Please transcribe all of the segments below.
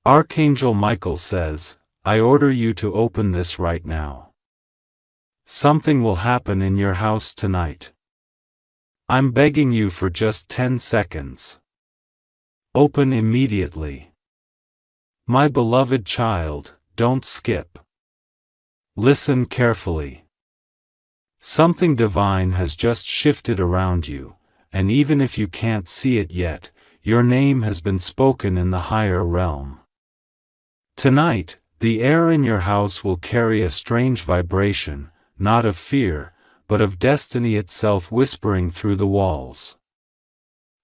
Archangel Michael says, I order you to open this right now. Something will happen in your house tonight. I'm begging you for just 10 seconds. Open immediately. My beloved child, don't skip. Listen carefully. Something divine has just shifted around you, and even if you can't see it yet, your name has been spoken in the higher realm. Tonight, the air in your house will carry a strange vibration, not of fear, but of destiny itself whispering through the walls.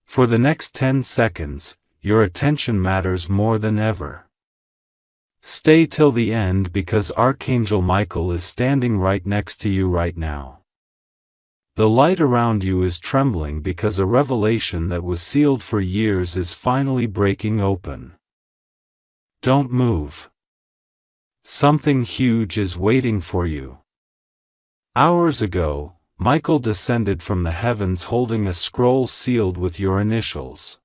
For the next 10 seconds, your attention matters more than ever. Stay till the end because Archangel Michael is standing right next to you right now. The light around you is trembling because a revelation that was sealed for years is finally breaking open. Don't move. Something huge is waiting for you. Hours ago, Michael descended from the heavens holding a scroll sealed with your initials.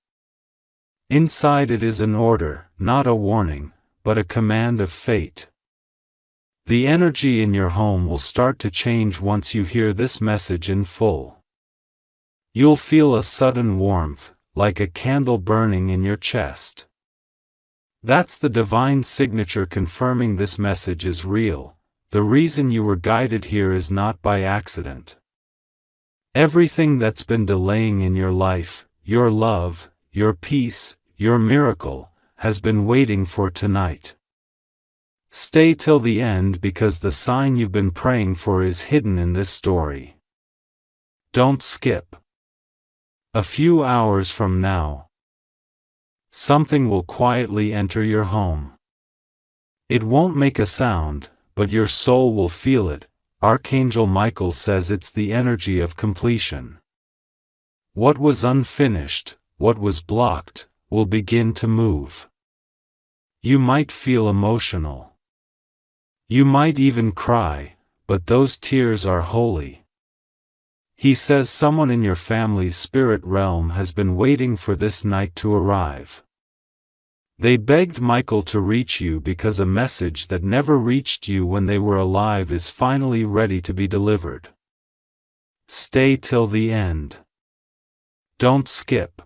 Inside it is an order, not a warning, but a command of fate. The energy in your home will start to change once you hear this message in full. You'll feel a sudden warmth, like a candle burning in your chest. That's the divine signature confirming this message is real. The reason you were guided here is not by accident. Everything that's been delaying in your life, your love, your peace, your miracle, has been waiting for tonight. Stay till the end because the sign you've been praying for is hidden in this story. Don't skip. A few hours from now, something will quietly enter your home. It won't make a sound, but your soul will feel it. Archangel Michael says it's the energy of completion. What was unfinished, what was blocked, will begin to move. You might feel emotional. You might even cry, but those tears are holy. He says someone in your family's spirit realm has been waiting for this night to arrive. They begged Michael to reach you because a message that never reached you when they were alive is finally ready to be delivered. Stay till the end. Don't skip.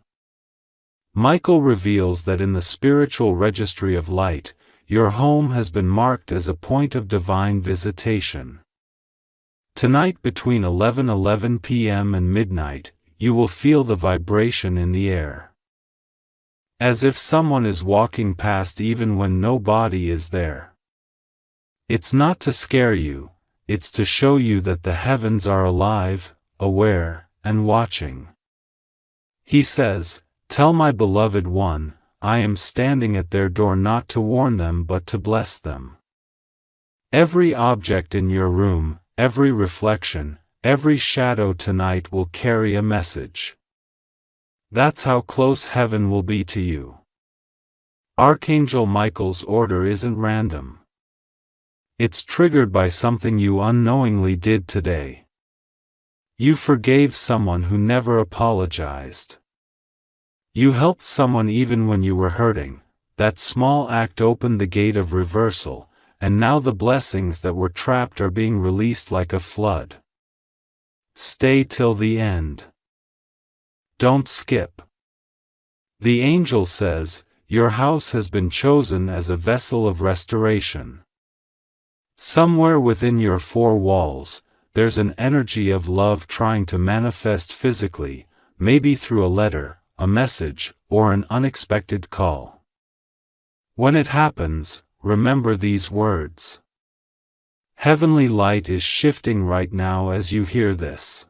Michael reveals that in the spiritual registry of light, your home has been marked as a point of divine visitation. Tonight between 11:11 p.m. and midnight, you will feel the vibration in the air. As if someone is walking past even when nobody is there. It's not to scare you, it's to show you that the heavens are alive, aware, and watching. He says, "Tell my beloved one, I am standing at their door not to warn them but to bless them." Every object in your room, every reflection, every shadow tonight will carry a message. That's how close heaven will be to you. Archangel Michael's order isn't random. It's triggered by something you unknowingly did today. You forgave someone who never apologized. You helped someone even when you were hurting. That small act opened the gate of reversal, and now the blessings that were trapped are being released like a flood. Stay till the end. Don't skip. The angel says, your house has been chosen as a vessel of restoration. Somewhere within your four walls, there's an energy of love trying to manifest physically, maybe through a letter, a message, or an unexpected call. When it happens, remember these words. Heavenly light is shifting right now as you hear this.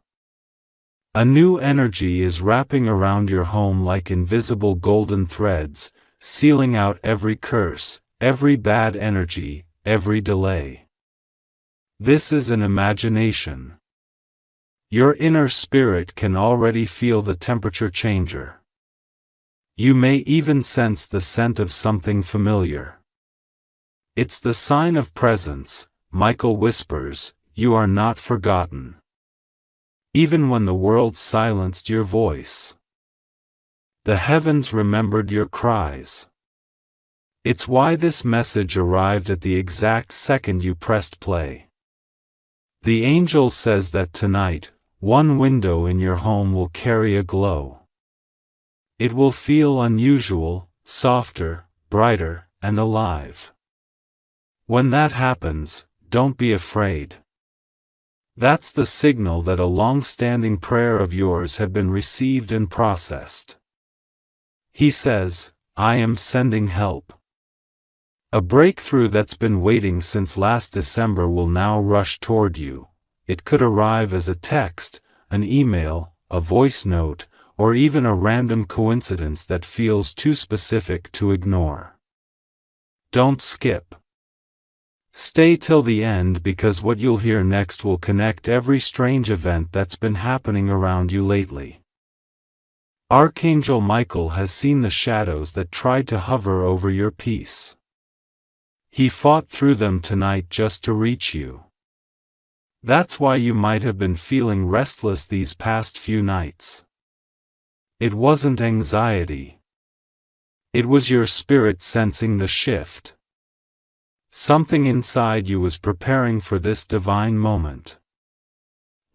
A new energy is wrapping around your home like invisible golden threads, sealing out every curse, every bad energy, every delay. This is an imagination. Your inner spirit can already feel the temperature changer. You may even sense the scent of something familiar. It's the sign of presence. Michael whispers, you are not forgotten. Even when the world silenced your voice. The heavens remembered your cries. It's why this message arrived at the exact second you pressed play. The angel says that tonight, one window in your home will carry a glow. It will feel unusual, softer, brighter, and alive. When that happens, don't be afraid. That's the signal that a long-standing prayer of yours had been received and processed. He says, I am sending help. A breakthrough that's been waiting since last December will now rush toward you. It could arrive as a text, an email, a voice note, or even a random coincidence that feels too specific to ignore. Don't skip. Stay till the end, because what you'll hear next will connect every strange event that's been happening around you lately. Archangel Michael has seen the shadows that tried to hover over your peace. He fought through them tonight just to reach you. That's why you might have been feeling restless these past few nights. It wasn't anxiety. It was your spirit sensing the shift. Something inside you was preparing for this divine moment.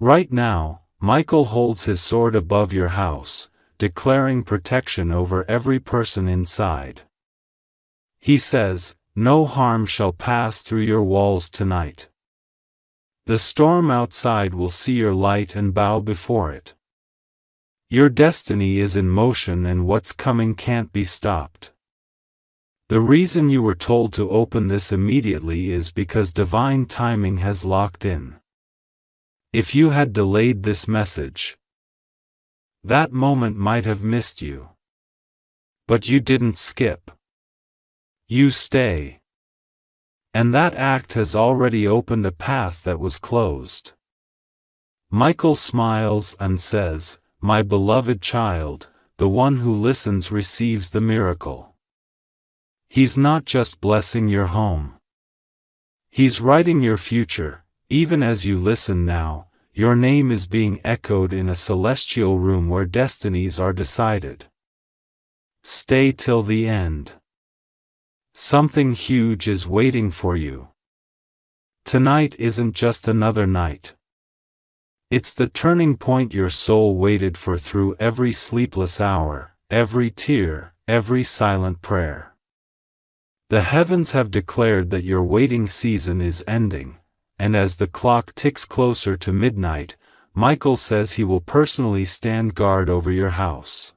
Right now, Michael holds his sword above your house, declaring protection over every person inside. He says, no harm shall pass through your walls tonight. The storm outside will see your light and bow before it. Your destiny is in motion, and what's coming can't be stopped. The reason you were told to open this immediately is because divine timing has locked in. If you had delayed this message, that moment might have missed you. But you didn't skip. You stay. And that act has already opened a path that was closed. Michael smiles and says, my beloved child, the one who listens receives the miracle. He's not just blessing your home. He's writing your future. Even as you listen now, your name is being echoed in a celestial room where destinies are decided. Stay till the end. Something huge is waiting for you. Tonight isn't just another night. It's the turning point your soul waited for through every sleepless hour, every tear, every silent prayer. The heavens have declared that your waiting season is ending, and as the clock ticks closer to midnight, Michael says he will personally stand guard over your house.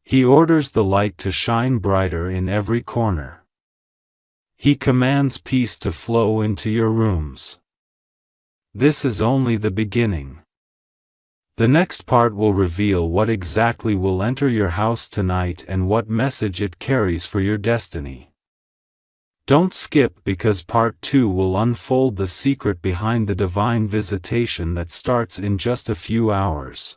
He orders the light to shine brighter in every corner. He commands peace to flow into your rooms. This is only the beginning. The next part will reveal what exactly will enter your house tonight and what message it carries for your destiny. Don't skip, because part 2 will unfold the secret behind the divine visitation that starts in just a few hours.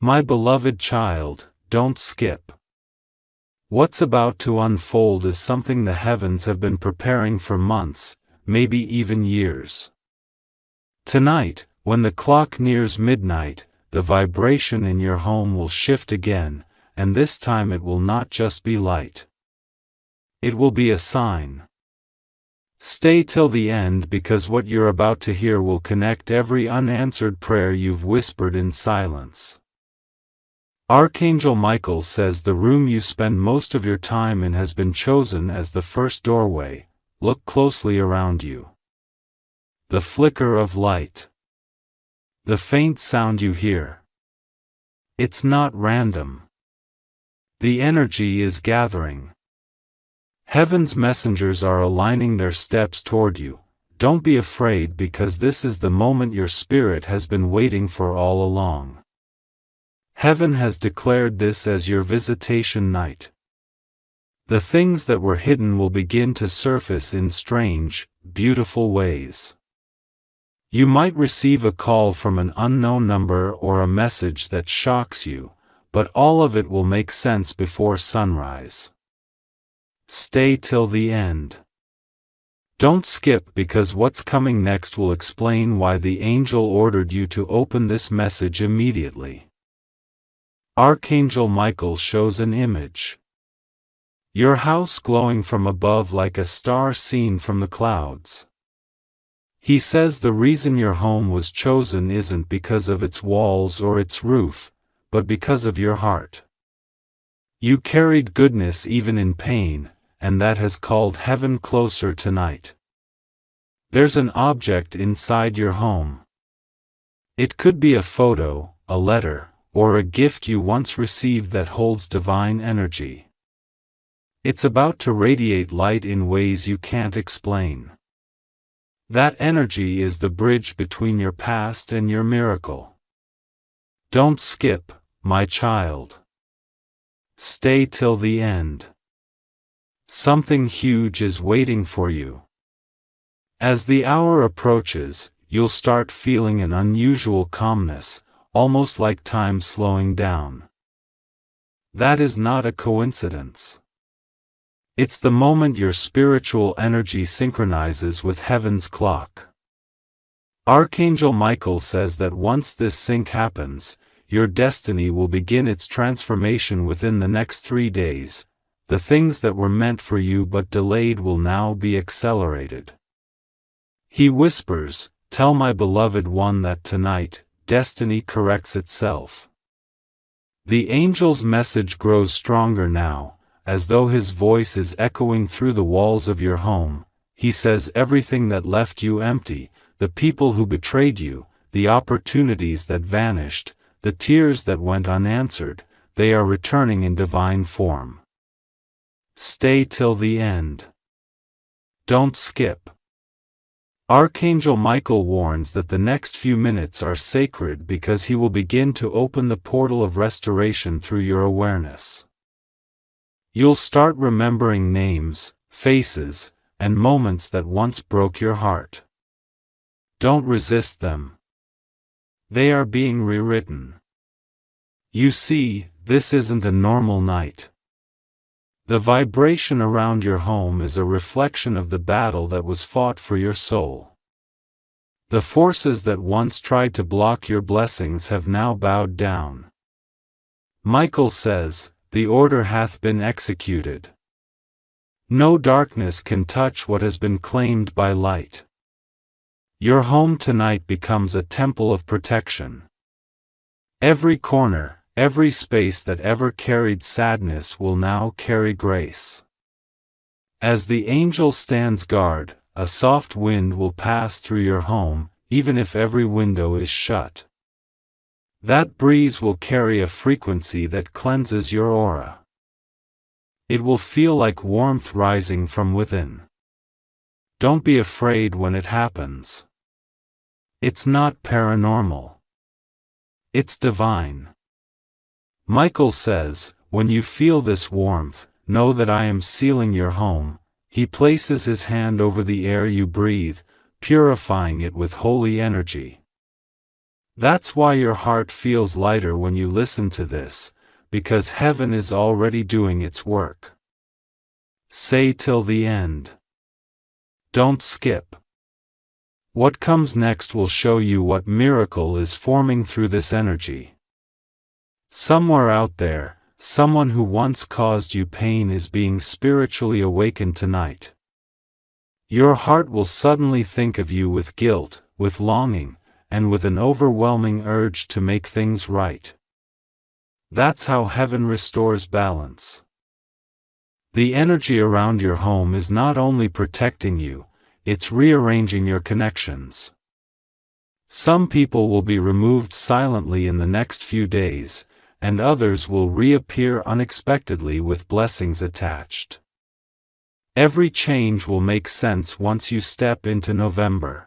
My beloved child, don't skip. What's about to unfold is something the heavens have been preparing for months, maybe even years. Tonight, when the clock nears midnight, the vibration in your home will shift again, and this time it will not just be light. It will be a sign. Stay till the end, because what you're about to hear will connect every unanswered prayer you've whispered in silence. Archangel Michael says the room you spend most of your time in has been chosen as the first doorway. Look closely around you. The flicker of light. The faint sound you hear. It's not random. The energy is gathering. Heaven's messengers are aligning their steps toward you. Don't be afraid, because this is the moment your spirit has been waiting for all along. Heaven has declared this as your visitation night. The things that were hidden will begin to surface in strange, beautiful ways. You might receive a call from an unknown number or a message that shocks you, but all of it will make sense before sunrise. Stay till the end. Don't skip, because what's coming next will explain why the angel ordered you to open this message immediately. Archangel Michael shows an image. your house glowing from above like a star seen from the clouds. He says the reason your home was chosen isn't because of its walls or its roof, but because of your heart. You carried goodness even in pain, and that has called heaven closer tonight. There's an object inside your home. It could be a photo, a letter, or a gift you once received that holds divine energy. It's about to radiate light in ways you can't explain. That energy is the bridge between your past and your miracle. Don't skip, my child. Stay till the end. Something huge is waiting for you. As the hour approaches, you'll start feeling an unusual calmness, almost like time slowing down. That is not a coincidence. It's the moment your spiritual energy synchronizes with heaven's clock. Archangel Michael says that once this sync happens, your destiny will begin its transformation within the next 3 days. The things that were meant for you but delayed will now be accelerated. He whispers, "Tell my beloved one that tonight, destiny corrects itself." The angel's message grows stronger now, as though his voice is echoing through the walls of your home. He says everything that left you empty, the people who betrayed you, the opportunities that vanished, the tears that went unanswered, they are returning in divine form. Stay till the end. Don't skip. Archangel Michael warns that the next few minutes are sacred because he will begin to open the portal of restoration through your awareness. You'll start remembering names, faces, and moments that once broke your heart. Don't resist them. They are being rewritten. You see, this isn't a normal night. The vibration around your home is a reflection of the battle that was fought for your soul. The forces that once tried to block your blessings have now bowed down. Michael says, "The order hath been executed. No darkness can touch what has been claimed by light." Your home tonight becomes a temple of protection. Every corner, every space that ever carried sadness will now carry grace. As the angel stands guard, a soft wind will pass through your home, even if every window is shut. That breeze will carry a frequency that cleanses your aura. It will feel like warmth rising from within. Don't be afraid when it happens. It's not paranormal. It's divine. Michael says, "When you feel this warmth, know that I am sealing your home." He places his hand over the air you breathe, purifying it with holy energy. That's why your heart feels lighter when you listen to this, because heaven is already doing its work. Say till the end. Don't skip. What comes next will show you what miracle is forming through this energy. Somewhere out there, someone who once caused you pain is being spiritually awakened tonight. Your heart will suddenly think of you with guilt, with longing, and with an overwhelming urge to make things right. That's how heaven restores balance. The energy around your home is not only protecting you, it's rearranging your connections. Some people will be removed silently in the next few days, and others will reappear unexpectedly with blessings attached. Every change will make sense once you step into November.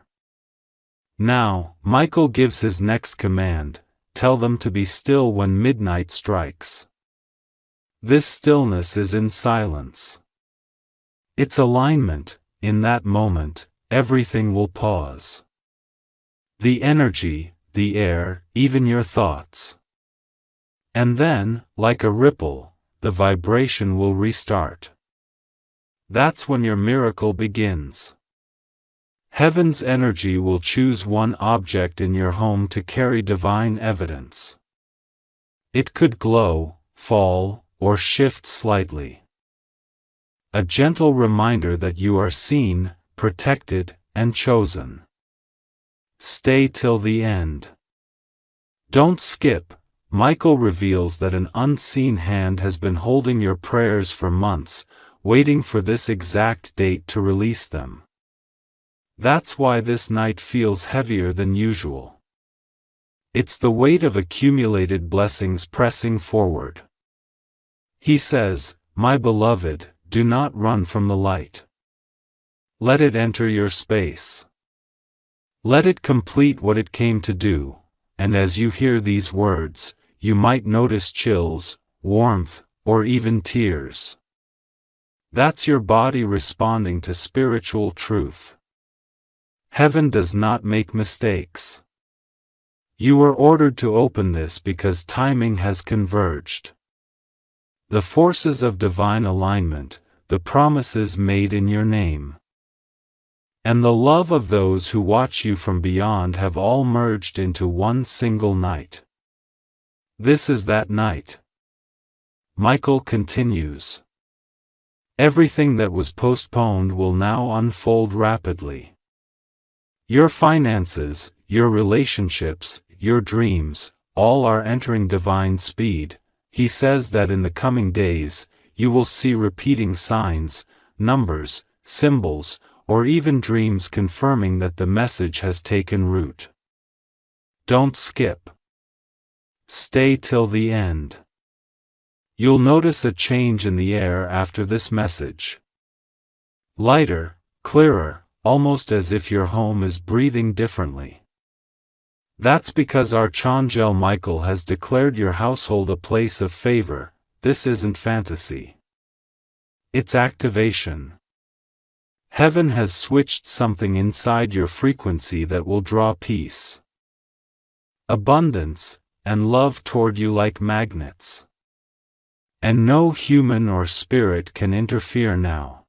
Now, Michael gives his next command: tell them to be still when midnight strikes. This stillness is in silence. It's alignment. In that moment, everything will pause. The energy, the air, even your thoughts. And then, like a ripple, the vibration will restart. That's when your miracle begins. Heaven's energy will choose one object in your home to carry divine evidence. It could glow, fall, or shift slightly. a gentle reminder that you are seen, protected, and chosen. Stay till the end. Don't skip. Michael reveals that an unseen hand has been holding your prayers for months, waiting for this exact date to release them. That's why this night feels heavier than usual. It's the weight of accumulated blessings pressing forward. He says, "My beloved, do not run from the light. Let it enter your space. Let it complete what it came to do," and as you hear these words, you might notice chills, warmth, or even tears. That's your body responding to spiritual truth. Heaven does not make mistakes. You were ordered to open this because timing has converged. The forces of divine alignment, the promises made in your name, and the love of those who watch you from beyond have all merged into one single night. This is that night. Michael continues. Everything that was postponed will now unfold rapidly. Your finances, your relationships, your dreams, all are entering divine speed. He says that in the coming days, you will see repeating signs, numbers, symbols, or even dreams confirming that the message has taken root. Don't skip. Stay till the end. You'll notice a change in the air after this message. Lighter, clearer, almost as if your home is breathing differently. That's because Archangel Michael has declared your household a place of favor. This isn't fantasy. It's activation. Heaven has switched something inside your frequency that will draw peace, abundance, and love toward you like magnets. And no human or spirit can interfere now.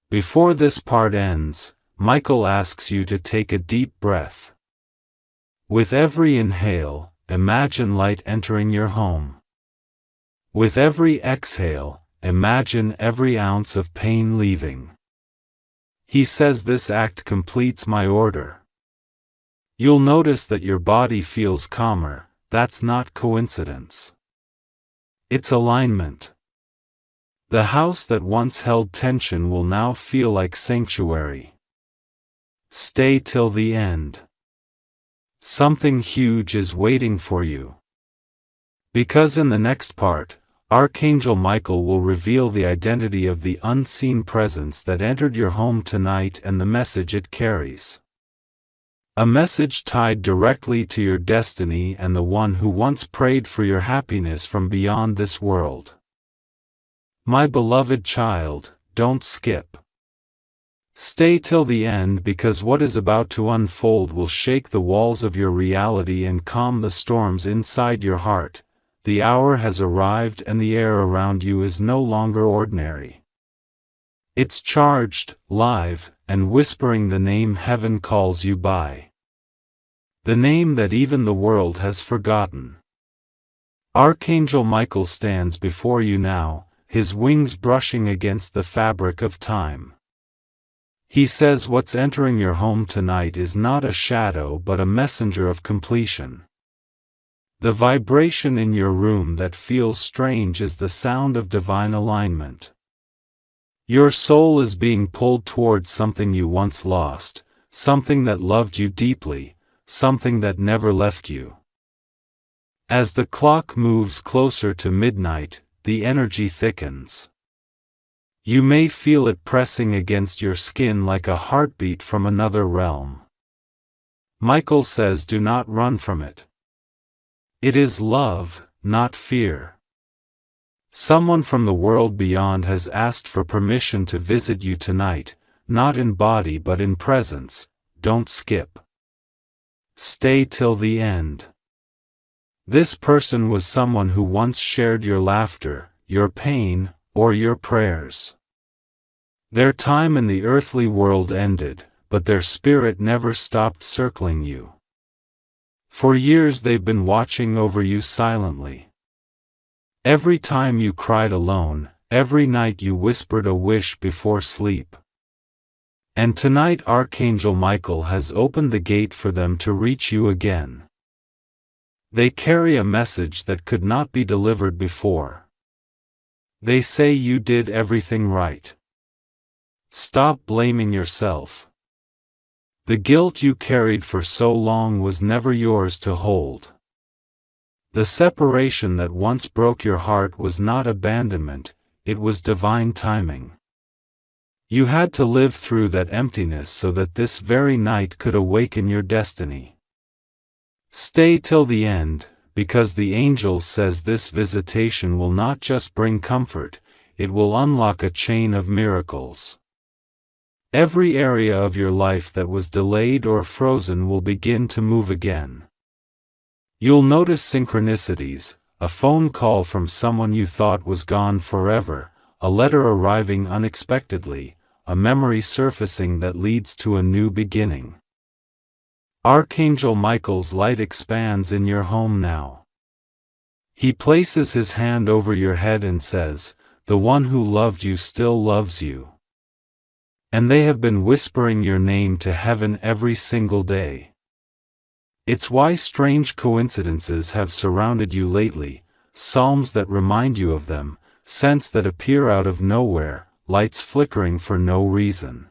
Before this part ends, Michael asks you to take a deep breath. With every inhale, imagine light entering your home. With every exhale, imagine every ounce of pain leaving. He says this act completes my order. You'll notice that your body feels calmer. That's not coincidence. It's alignment. The house that once held tension will now feel like sanctuary. Stay till the end. Something huge is waiting for you. Because in the next part, Archangel Michael will reveal the identity of the unseen presence that entered your home tonight and the message it carries. A message tied directly to your destiny and the one who once prayed for your happiness from beyond this world. My beloved child, don't skip. Stay till the end because what is about to unfold will shake the walls of your reality and calm the storms inside your heart. The hour has arrived and the air around you is no longer ordinary. It's charged, live, and whispering the name heaven calls you by. The name that even the world has forgotten. Archangel Michael stands before you now, his wings brushing against the fabric of time. He says what's entering your home tonight is not a shadow but a messenger of completion. The vibration in your room that feels strange is the sound of divine alignment. Your soul is being pulled towards something you once lost, something that loved you deeply, something that never left you. As the clock moves closer to midnight, the energy thickens. You may feel it pressing against your skin like a heartbeat from another realm. Michael says do not run from it. It is love, not fear. Someone from the world beyond has asked for permission to visit you tonight, not in body but in presence. Don't skip. Stay till the end. This person was someone who once shared your laughter, your pain, or your prayers. Their time in the earthly world ended, but their spirit never stopped circling you. For years they've been watching over you silently. Every time you cried alone, every night you whispered a wish before sleep. And tonight Archangel Michael has opened the gate for them to reach you again. They carry a message that could not be delivered before. They say you did everything right. Stop blaming yourself. The guilt you carried for so long was never yours to hold. The separation that once broke your heart was not abandonment, it was divine timing. You had to live through that emptiness so that this very night could awaken your destiny. Stay till the end, because the angel says this visitation will not just bring comfort, it will unlock a chain of miracles. Every area of your life that was delayed or frozen will begin to move again. You'll notice synchronicities, a phone call from someone you thought was gone forever, a letter arriving unexpectedly, a memory surfacing that leads to a new beginning. Archangel Michael's light expands in your home now. He places his hand over your head and says, "The one who loved you still loves you." And they have been whispering your name to heaven every single day. It's why strange coincidences have surrounded you lately, psalms that remind you of them, scents that appear out of nowhere, lights flickering for no reason.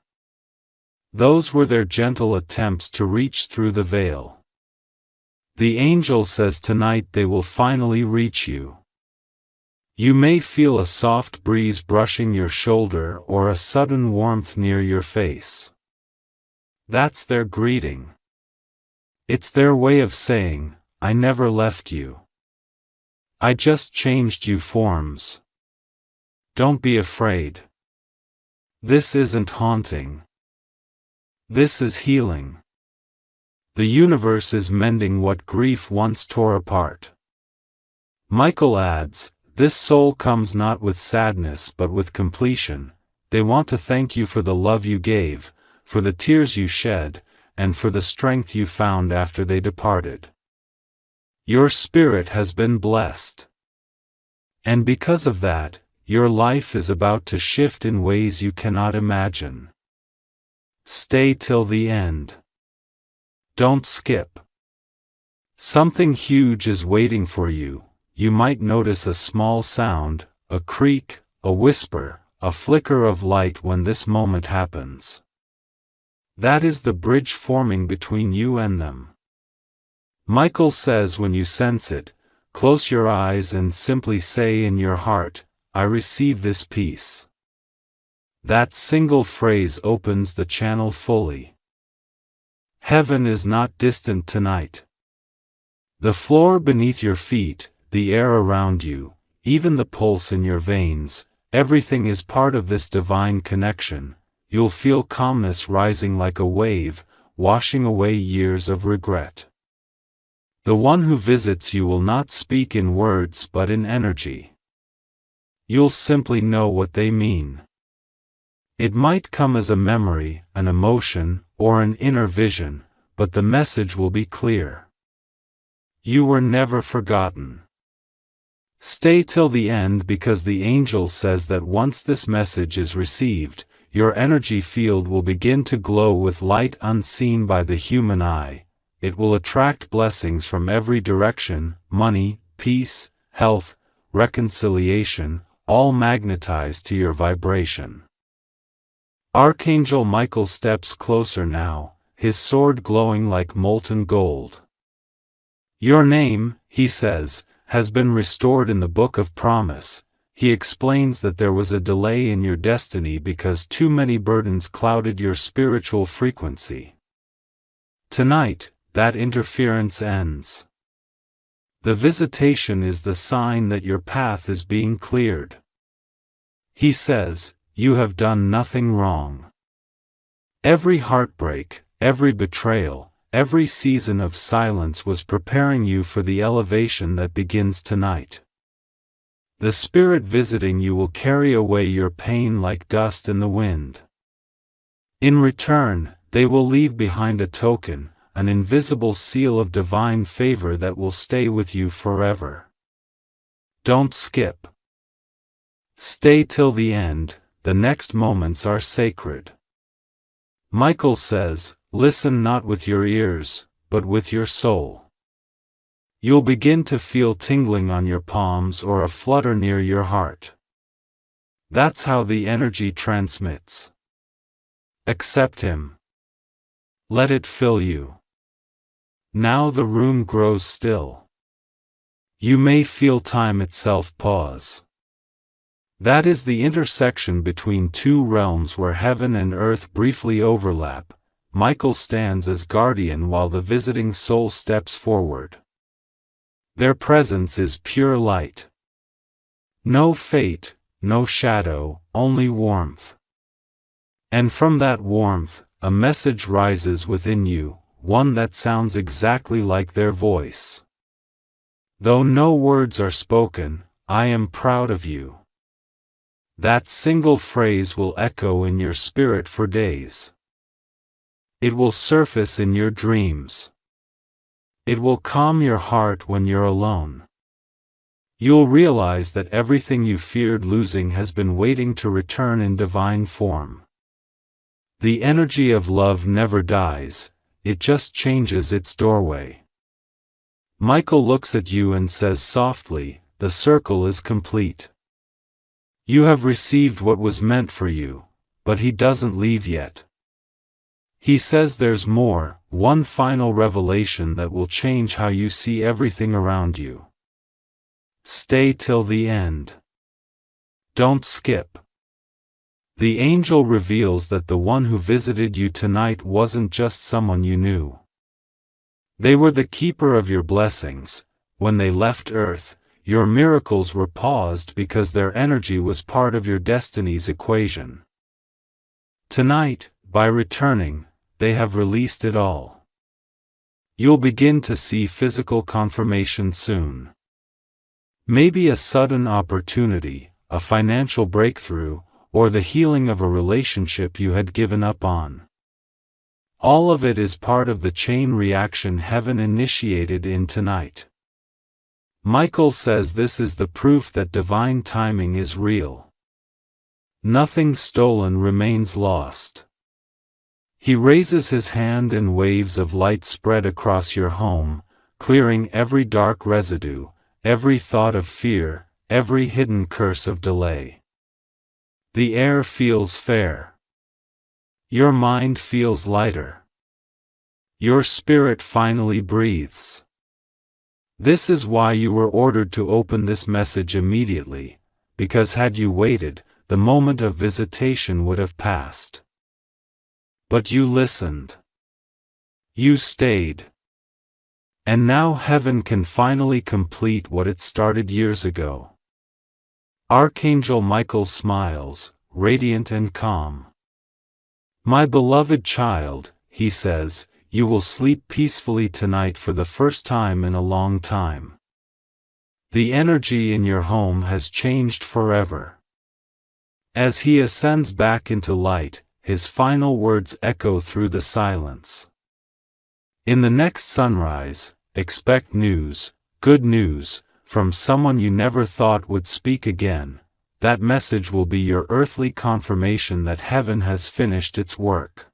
Those were their gentle attempts to reach through the veil. The angel says tonight they will finally reach you. You may feel a soft breeze brushing your shoulder or a sudden warmth near your face. That's their greeting. It's their way of saying, "I never left you. I just changed you forms. Don't be afraid. This isn't haunting. This is healing. The universe is mending what grief once tore apart." Michael adds, "This soul comes not with sadness but with completion. They want to thank you for the love you gave, for the tears you shed, and for the strength you found after they departed. Your spirit has been blessed. And because of that, your life is about to shift in ways you cannot imagine. Stay till the end. Don't skip. Something huge is waiting for you. You might notice a small sound, a creak, a whisper, a flicker of light when this moment happens. That is the bridge forming between you and them. Michael says when you sense it, close your eyes and simply say in your heart, "I receive this peace." That single phrase opens the channel fully. Heaven is not distant tonight. The floor beneath your feet, the air around you, even the pulse in your veins, everything is part of this divine connection. You'll feel calmness rising like a wave, washing away years of regret. The one who visits you will not speak in words but in energy. You'll simply know what they mean. It might come as a memory, an emotion, or an inner vision, but the message will be clear. You were never forgotten. Stay till the end because the angel says that once this message is received, your energy field will begin to glow with light unseen by the human eye. It will attract blessings from every direction, money, peace, health, reconciliation, all magnetized to your vibration. Archangel Michael steps closer now, his sword glowing like molten gold. Your name, he says, has been restored in the Book of Promise. He explains that there was a delay in your destiny because too many burdens clouded your spiritual frequency. Tonight, that interference ends. The visitation is the sign that your path is being cleared. He says, you have done nothing wrong. Every heartbreak, every betrayal, every season of silence was preparing you for the elevation that begins tonight. The spirit visiting you will carry away your pain like dust in the wind. In return, they will leave behind a token, an invisible seal of divine favor that will stay with you forever. Don't skip. Stay till the end, the next moments are sacred. Michael says, listen not with your ears, but with your soul. You'll begin to feel tingling on your palms or a flutter near your heart. That's how the energy transmits. Accept him. Let it fill you. Now the room grows still. You may feel time itself pause. That is the intersection between two realms where heaven and earth briefly overlap. Michael stands as guardian while the visiting soul steps forward. Their presence is pure light. No fate, no shadow, only warmth. And from that warmth, a message rises within you, one that sounds exactly like their voice. Though no words are spoken, I am proud of you. That single phrase will echo in your spirit for days. It will surface in your dreams. It will calm your heart when you're alone. You'll realize that everything you feared losing has been waiting to return in divine form. The energy of love never dies, it just changes its doorway. Michael looks at you and says softly, the circle is complete. You have received what was meant for you, but he doesn't leave yet. He says there's more, one final revelation that will change how you see everything around you. Stay till the end. Don't skip. The angel reveals that the one who visited you tonight wasn't just someone you knew. They were the keeper of your blessings. When they left Earth, your miracles were paused because their energy was part of your destiny's equation. Tonight, by returning, they have released it all. You'll begin to see physical confirmation soon. Maybe a sudden opportunity, a financial breakthrough, or the healing of a relationship you had given up on. All of it is part of the chain reaction heaven initiated in tonight. Michael says this is the proof that divine timing is real. Nothing stolen remains lost. He raises his hand and waves of light spread across your home, clearing every dark residue, every thought of fear, every hidden curse of delay. The air feels fair. Your mind feels lighter. Your spirit finally breathes. This is why you were ordered to open this message immediately, because had you waited, the moment of visitation would have passed. But you listened. You stayed. And now heaven can finally complete what it started years ago. Archangel Michael smiles, radiant and calm. My beloved child, he says, you will sleep peacefully tonight for the first time in a long time. The energy in your home has changed forever. As he ascends back into light, his final words echo through the silence. In the next sunrise, expect news, good news, from someone you never thought would speak again. That message will be your earthly confirmation that heaven has finished its work.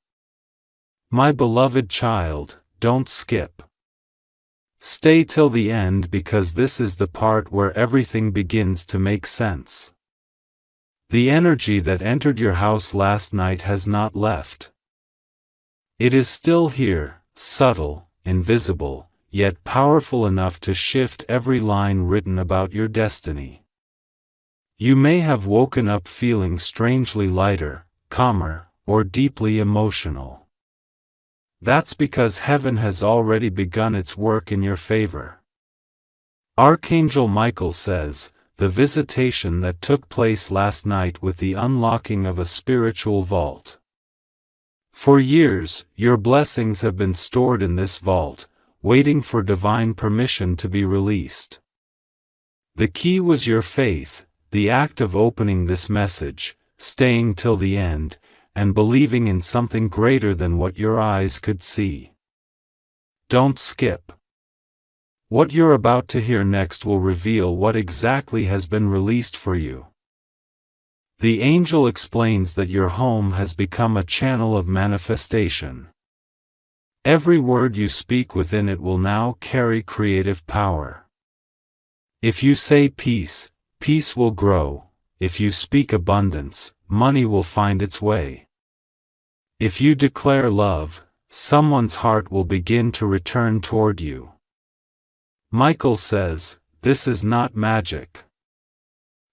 My beloved child, don't skip. Stay till the end because this is the part where everything begins to make sense. The energy that entered your house last night has not left. It is still here, subtle, invisible, yet powerful enough to shift every line written about your destiny. You may have woken up feeling strangely lighter, calmer, or deeply emotional. That's because heaven has already begun its work in your favor. Archangel Michael says, the visitation that took place last night with the unlocking of a spiritual vault. For years, your blessings have been stored in this vault, waiting for divine permission to be released. The key was your faith, the act of opening this message, staying till the end, and believing in something greater than what your eyes could see. Don't skip. What you're about to hear next will reveal what exactly has been released for you. The angel explains that your home has become a channel of manifestation. Every word you speak within it will now carry creative power. If you say peace, peace will grow. If you speak abundance, money will find its way. If you declare love, someone's heart will begin to return toward you. Michael says, this is not magic.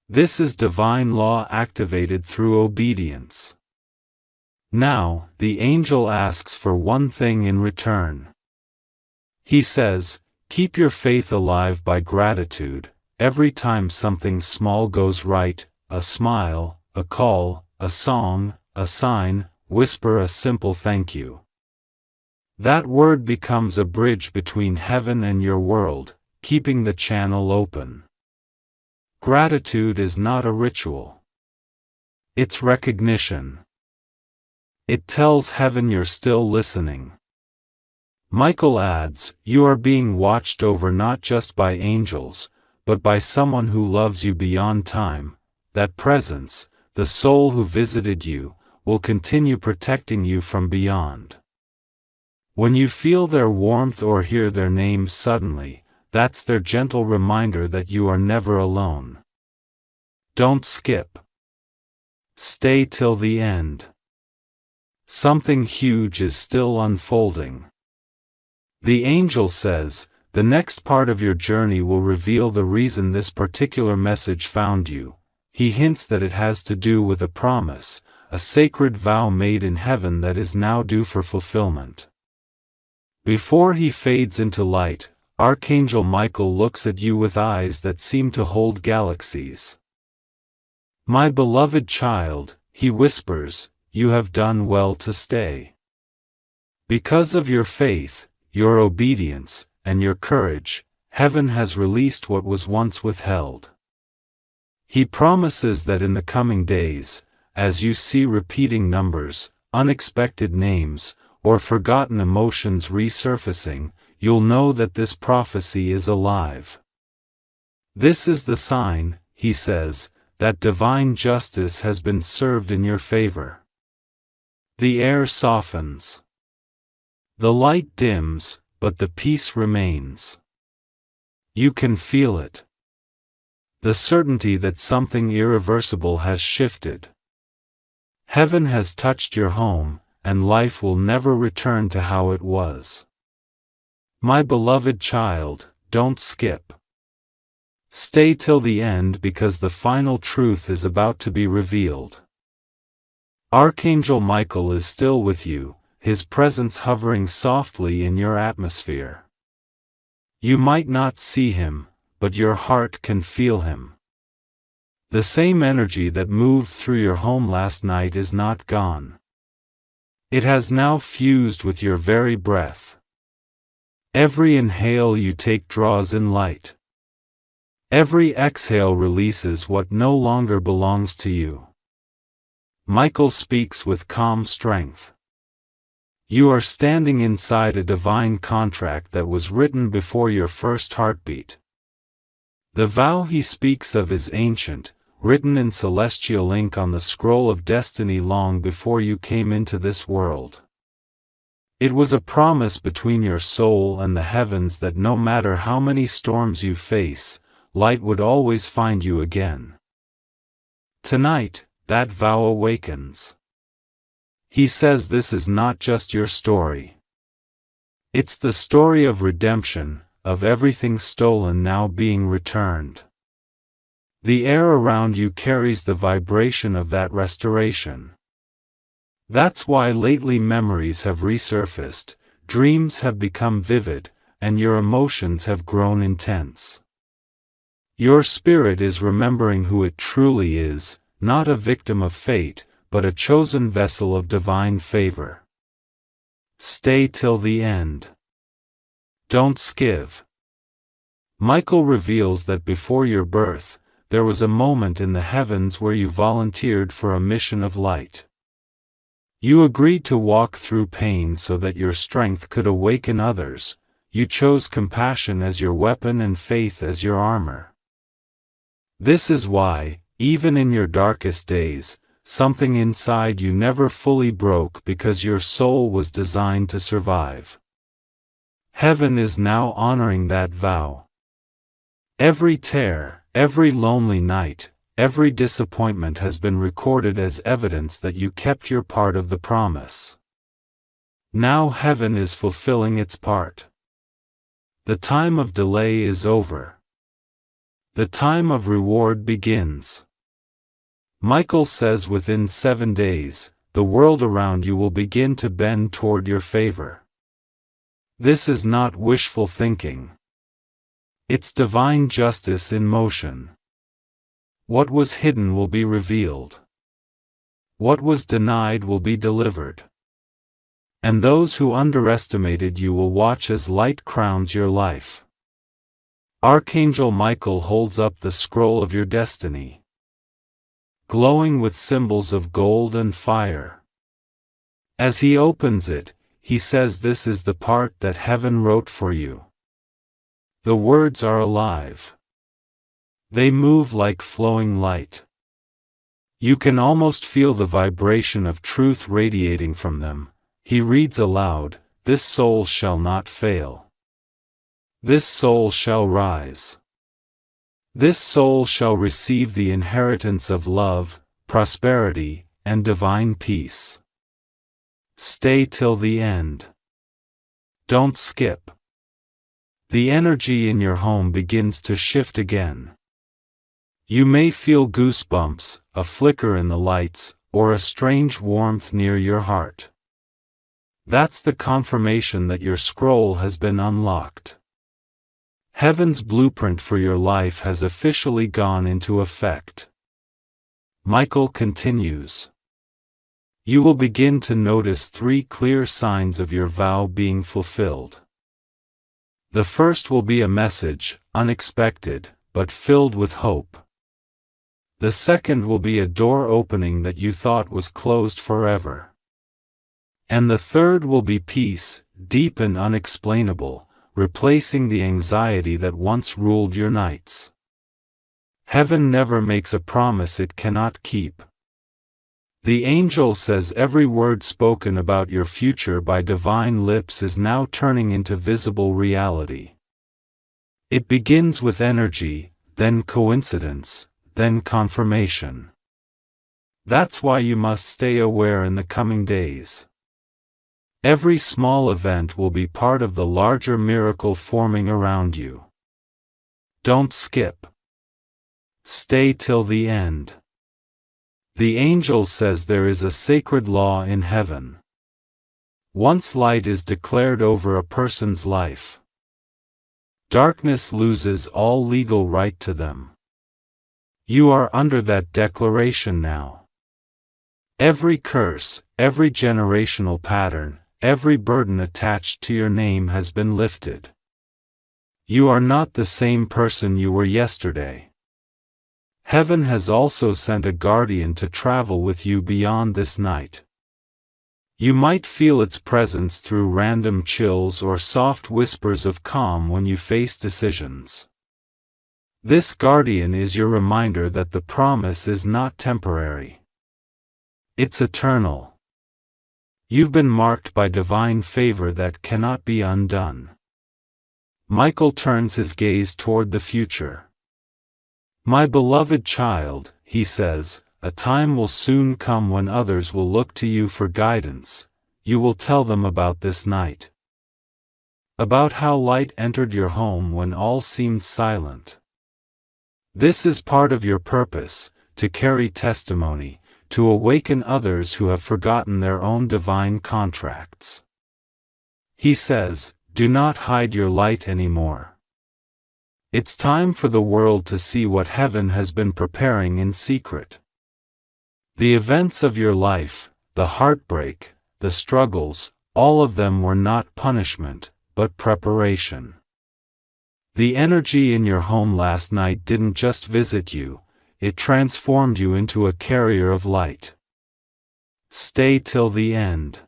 This is divine law activated through obedience. Now, the angel asks for one thing in return. He says, keep your faith alive by gratitude. Every time something small goes right, a smile, a call, a song, a sign, whisper a simple thank you. That word becomes a bridge between heaven and your world, keeping the channel open. Gratitude is not a ritual. It's recognition. It tells heaven you're still listening. Michael adds, you are being watched over not just by angels, but by someone who loves you beyond time. That presence, the soul who visited you, will continue protecting you from beyond. When you feel their warmth or hear their names suddenly, that's their gentle reminder that you are never alone. Don't skip. Stay till the end. Something huge is still unfolding. The angel says, the next part of your journey will reveal the reason this particular message found you. He hints that it has to do with a promise, a sacred vow made in heaven that is now due for fulfillment. Before he fades into light, Archangel Michael looks at you with eyes that seem to hold galaxies. My beloved child, he whispers, you have done well to stay. Because of your faith, your obedience, and your courage, heaven has released what was once withheld. He promises that in the coming days, as you see repeating numbers, unexpected names, or forgotten emotions resurfacing, you'll know that this prophecy is alive. This is the sign, he says, that divine justice has been served in your favor. The air softens. The light dims, but the peace remains. You can feel it. The certainty that something irreversible has shifted. Heaven has touched your home, and life will never return to how it was. My beloved child, don't skip. Stay till the end because the final truth is about to be revealed. Archangel Michael is still with you, his presence hovering softly in your atmosphere. You might not see him, but your heart can feel him. The same energy that moved through your home last night is not gone. It has now fused with your very breath. Every inhale you take draws in light. Every exhale releases what no longer belongs to you. Michael speaks with calm strength. You are standing inside a divine contract that was written before your first heartbeat. The vow he speaks of is ancient, written in celestial ink on the scroll of destiny long before you came into this world. It was a promise between your soul and the heavens that no matter how many storms you face, light would always find you again. Tonight, that vow awakens. He says this is not just your story. It's the story of redemption, of everything stolen now being returned. The air around you carries the vibration of that restoration. That's why lately memories have resurfaced, dreams have become vivid, and your emotions have grown intense. Your spirit is remembering who it truly is, not a victim of fate, but a chosen vessel of divine favor. Stay till the end. Don't skip. Michael reveals that before your birth, there was a moment in the heavens where you volunteered for a mission of light. You agreed to walk through pain so that your strength could awaken others. You chose compassion as your weapon and faith as your armor. This is why, Even in your darkest days, something inside you never fully broke because your soul was designed to survive. Heaven is now honoring that vow. Every tear, every lonely night, every disappointment has been recorded as evidence that you kept your part of the promise. Now heaven is fulfilling its part. The time of delay is over. The time of reward begins. Michael says within 7 days, the world around you will begin to bend toward your favor. This is not wishful thinking. It's divine justice in motion. What was hidden will be revealed. What was denied will be delivered. And those who underestimated you will watch as light crowns your life. Archangel Michael holds up the scroll of your destiny, glowing with symbols of gold and fire. As he opens it, he says this is the part that heaven wrote for you. The words are alive. They move like flowing light. You can almost feel the vibration of truth radiating from them. He reads aloud, "This soul shall not fail. This soul shall rise. This soul shall receive the inheritance of love, prosperity, and divine peace. Stay till the end. Don't skip." The energy in your home begins to shift again. You may feel goosebumps, a flicker in the lights, or a strange warmth near your heart. That's the confirmation that your scroll has been unlocked. Heaven's blueprint for your life has officially gone into effect. Michael continues. You will begin to notice 3 clear signs of your vow being fulfilled. The first will be a message, unexpected, but filled with hope. The second will be a door opening that you thought was closed forever. And the third will be peace, deep and unexplainable, replacing the anxiety that once ruled your nights. Heaven never makes a promise it cannot keep. The angel says every word spoken about your future by divine lips is now turning into visible reality. It begins with energy, then coincidence, then confirmation. That's why you must stay aware in the coming days. Every small event will be part of the larger miracle forming around you. Don't skip. Stay till the end. The angel says there is a sacred law in heaven. Once light is declared over a person's life, darkness loses all legal right to them. You are under that declaration now. Every curse, every generational pattern, every burden attached to your name has been lifted. You are not the same person you were yesterday. Heaven has also sent a guardian to travel with you beyond this night. You might feel its presence through random chills or soft whispers of calm when you face decisions. This guardian is your reminder that the promise is not temporary. It's eternal. You've been marked by divine favor that cannot be undone. Michael turns his gaze toward the future. My beloved child, he says, a time will soon come when others will look to you for guidance. You will tell them about this night. About how light entered your home when all seemed silent. This is part of your purpose, to carry testimony, to awaken others who have forgotten their own divine contracts. He says, do not hide your light anymore. It's time for the world to see what heaven has been preparing in secret. The events of your life, the heartbreak, the struggles, all of them were not punishment, but preparation. The energy in your home last night didn't just visit you, it transformed you into a carrier of light. Stay till the end.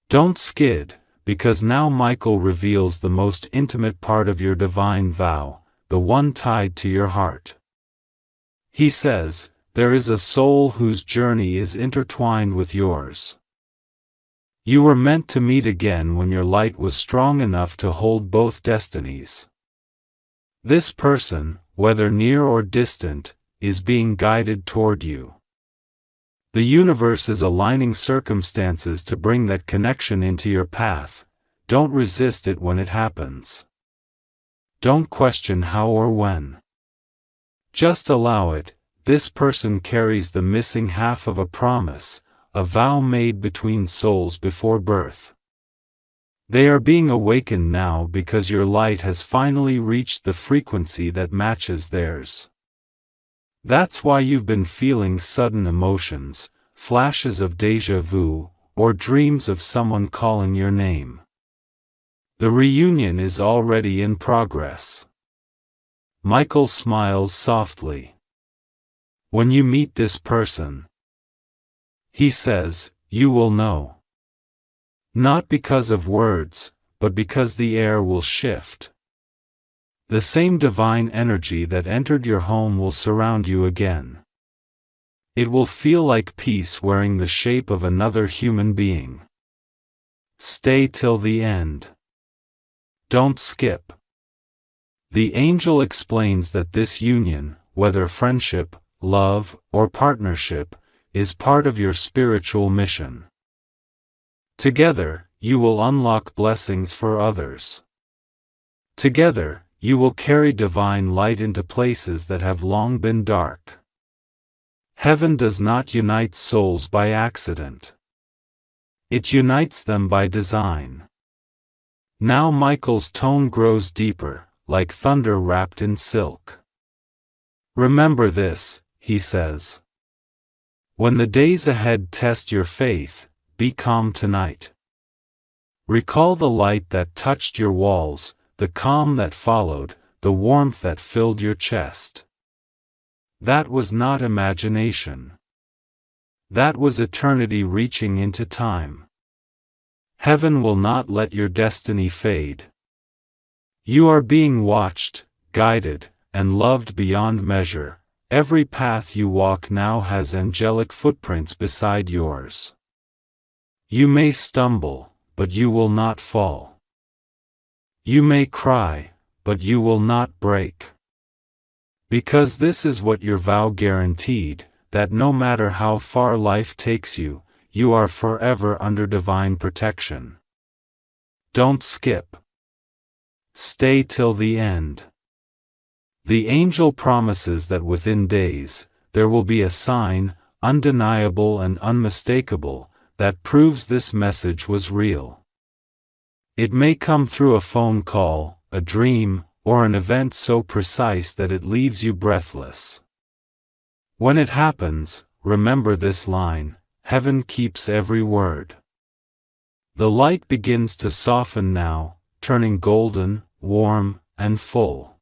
Don't skid, because now Michael reveals the most intimate part of your divine vow, the one tied to your heart. He says, there is a soul whose journey is intertwined with yours. You were meant to meet again when your light was strong enough to hold both destinies. This person, whether near or distant, is being guided toward you. The universe is aligning circumstances to bring that connection into your path. Don't resist it when it happens. Don't question how or when. Just allow it. This person carries the missing half of a promise, a vow made between souls before birth. They are being awakened now because your light has finally reached the frequency that matches theirs. That's why you've been feeling sudden emotions, flashes of déjà vu, or dreams of someone calling your name. The reunion is already in progress. Michael smiles softly. When you meet this person, he says, you will know. Not because of words, but because the air will shift. The same divine energy that entered your home will surround you again. It will feel like peace wearing the shape of another human being. Stay till the end. Don't skip. The angel explains that this union, whether friendship, love, or partnership, is part of your spiritual mission. Together, you will unlock blessings for others. Together, you will carry divine light into places that have long been dark. Heaven does not unite souls by accident. It unites them by design. Now Michael's tone grows deeper, like thunder wrapped in silk. Remember this, he says. When the days ahead test your faith, be calm tonight. Recall the light that touched your walls, the calm that followed, the warmth that filled your chest. That was not imagination. That was eternity reaching into time. Heaven will not let your destiny fade. You are being watched, guided, and loved beyond measure. Every path you walk now has angelic footprints beside yours. You may stumble, but you will not fall. You may cry, but you will not break. Because this is what your vow guaranteed, that no matter how far life takes you, you are forever under divine protection. Don't skip. Stay till the end. The angel promises that within days, there will be a sign, undeniable and unmistakable, that proves this message was real. It may come through a phone call, a dream, or an event so precise that it leaves you breathless. When it happens, remember this line: heaven keeps every word. The light begins to soften now, turning golden, warm, and full.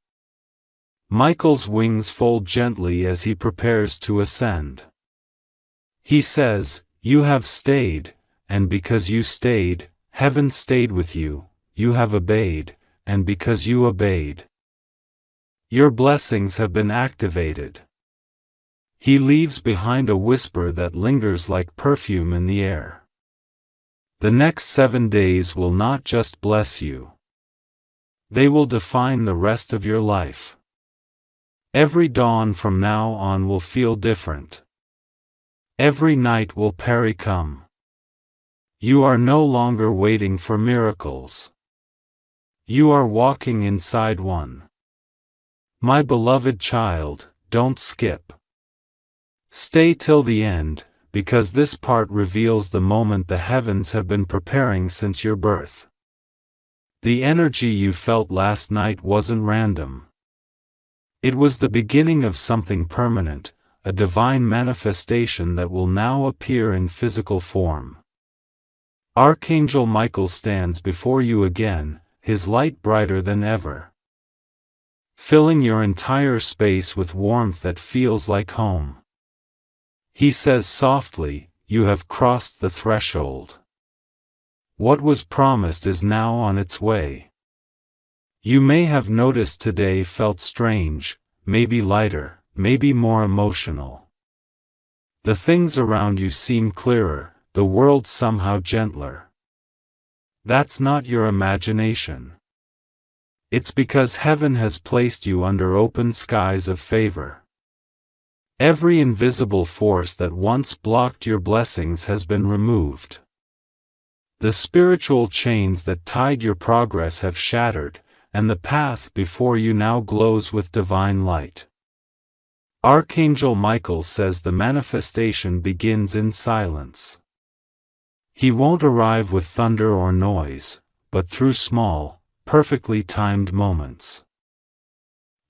Michael's wings fold gently as he prepares to ascend. He says, you have stayed, and because you stayed, heaven stayed with you. You have obeyed, and because you obeyed, your blessings have been activated. He leaves behind a whisper that lingers like perfume in the air. The next 7 days will not just bless you. They will define the rest of your life. Every dawn from now on will feel different. Every night will come. You are no longer waiting for miracles. You are walking inside one. My beloved child, don't skip. Stay till the end, because this part reveals the moment the heavens have been preparing since your birth. The energy you felt last night wasn't random. It was the beginning of something permanent, a divine manifestation that will now appear in physical form. Archangel Michael stands before you again, his light brighter than ever, filling your entire space with warmth that feels like home. He says softly, you have crossed the threshold. What was promised is now on its way. You may have noticed today felt strange, maybe lighter, maybe more emotional. The things around you seem clearer, the world somehow gentler. That's not your imagination. It's because heaven has placed you under open skies of favor. Every invisible force that once blocked your blessings has been removed. The spiritual chains that tied your progress have shattered, and the path before you now glows with divine light. Archangel Michael says the manifestation begins in silence. He won't arrive with thunder or noise, but through small, perfectly timed moments.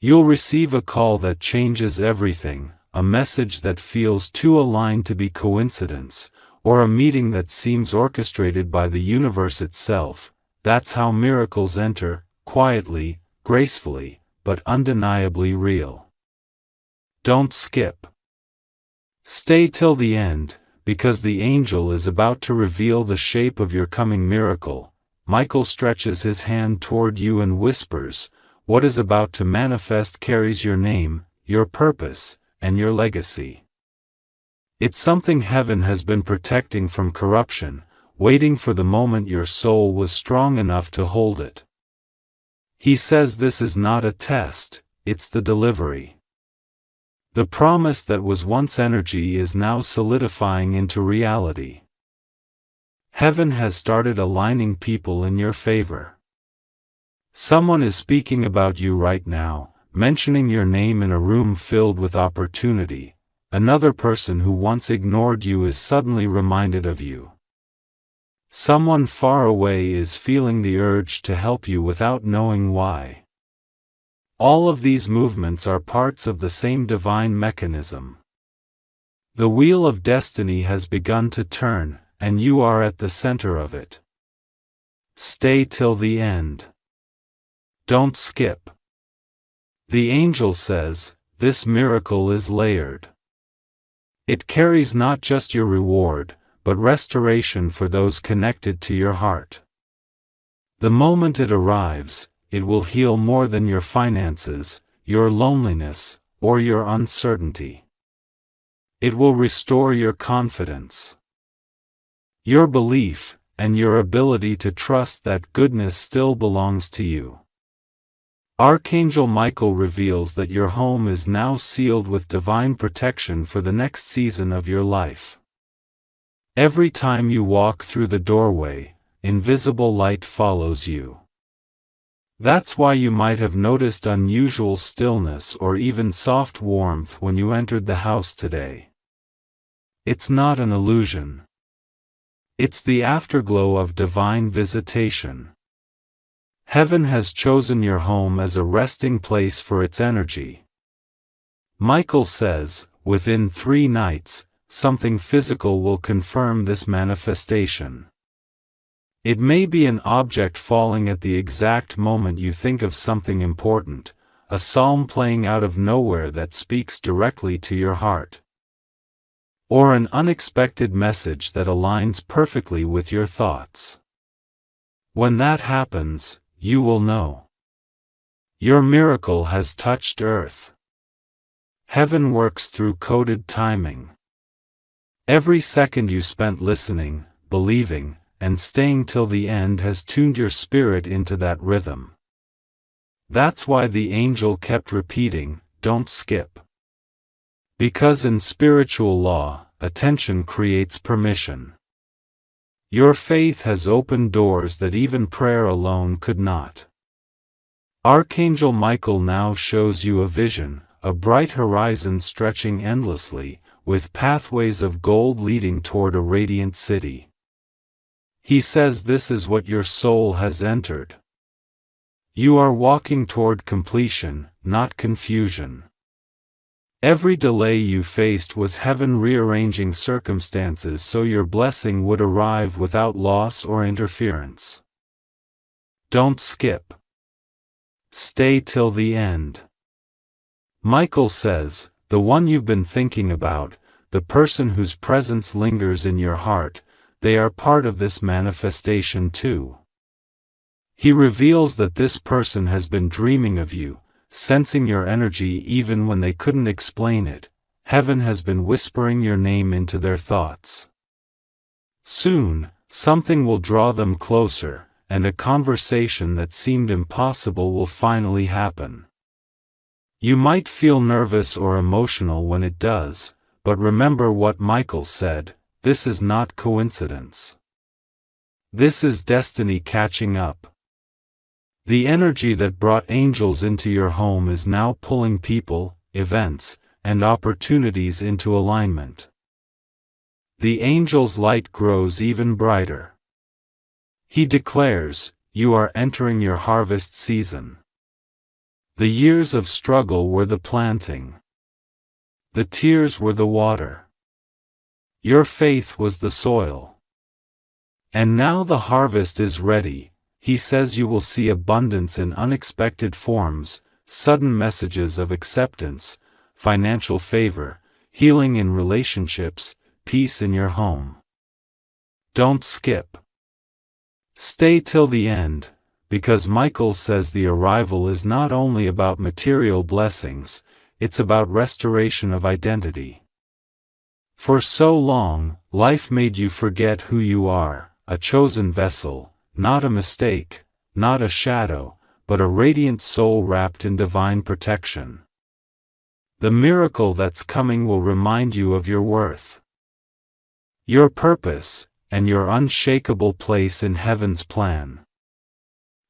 You'll receive a call that changes everything, a message that feels too aligned to be coincidence, or a meeting that seems orchestrated by the universe itself. That's how miracles enter, quietly, gracefully, but undeniably real. Don't skip. Stay till the end, because the angel is about to reveal the shape of your coming miracle. Michael stretches his hand toward you and whispers, "What is about to manifest carries your name, your purpose, and your legacy. It's something heaven has been protecting from corruption, waiting for the moment your soul was strong enough to hold it." He says this is not a test, it's the delivery. The promise that was once energy is now solidifying into reality. Heaven has started aligning people in your favor. Someone is speaking about you right now, mentioning your name in a room filled with opportunity. Another person who once ignored you is suddenly reminded of you. Someone far away is feeling the urge to help you without knowing why. All of these movements are parts of the same divine mechanism. The wheel of destiny has begun to turn, and you are at the center of it. Stay till the end. Don't skip. The angel says, this miracle is layered. It carries not just your reward, but restoration for those connected to your heart. The moment it arrives, it will heal more than your finances, your loneliness, or your uncertainty. It will restore your confidence, your belief, and your ability to trust that goodness still belongs to you. Archangel Michael reveals that your home is now sealed with divine protection for the next season of your life. Every time you walk through the doorway, invisible light follows you. That's why you might have noticed unusual stillness or even soft warmth when you entered the house today. It's not an illusion. It's the afterglow of divine visitation. Heaven has chosen your home as a resting place for its energy. Michael says, within 3 nights, something physical will confirm this manifestation. It may be an object falling at the exact moment you think of something important, a psalm playing out of nowhere that speaks directly to your heart, or an unexpected message that aligns perfectly with your thoughts. When that happens, you will know. Your miracle has touched earth. Heaven works through coded timing. Every second you spent listening, believing, and staying till the end has tuned your spirit into that rhythm. That's why the angel kept repeating, "Don't skip." Because in spiritual law, attention creates permission. Your faith has opened doors that even prayer alone could not. Archangel Michael now shows you a vision, a bright horizon stretching endlessly, with pathways of gold leading toward a radiant city. He says this is what your soul has entered. You are walking toward completion, not confusion. Every delay you faced was heaven rearranging circumstances so your blessing would arrive without loss or interference. Don't skip. Stay till the end. Michael says, the one you've been thinking about, the person whose presence lingers in your heart, they are part of this manifestation too. He reveals that this person has been dreaming of you, sensing your energy even when they couldn't explain it. Heaven has been whispering your name into their thoughts. Soon, something will draw them closer, and a conversation that seemed impossible will finally happen. You might feel nervous or emotional when it does, but remember what Michael said: this is not coincidence. This is destiny catching up. The energy that brought angels into your home is now pulling people, events, and opportunities into alignment. The angel's light grows even brighter. He declares, you are entering your harvest season. The years of struggle were the planting. The tears were the water. Your faith was the soil. And now the harvest is ready. He says you will see abundance in unexpected forms, sudden messages of acceptance, financial favor, healing in relationships, peace in your home. Don't skip. Stay till the end, because Michael says the arrival is not only about material blessings, it's about restoration of identity. For so long, life made you forget who you are, a chosen vessel, not a mistake, not a shadow, but a radiant soul wrapped in divine protection. The miracle that's coming will remind you of your worth, your purpose, and your unshakable place in heaven's plan.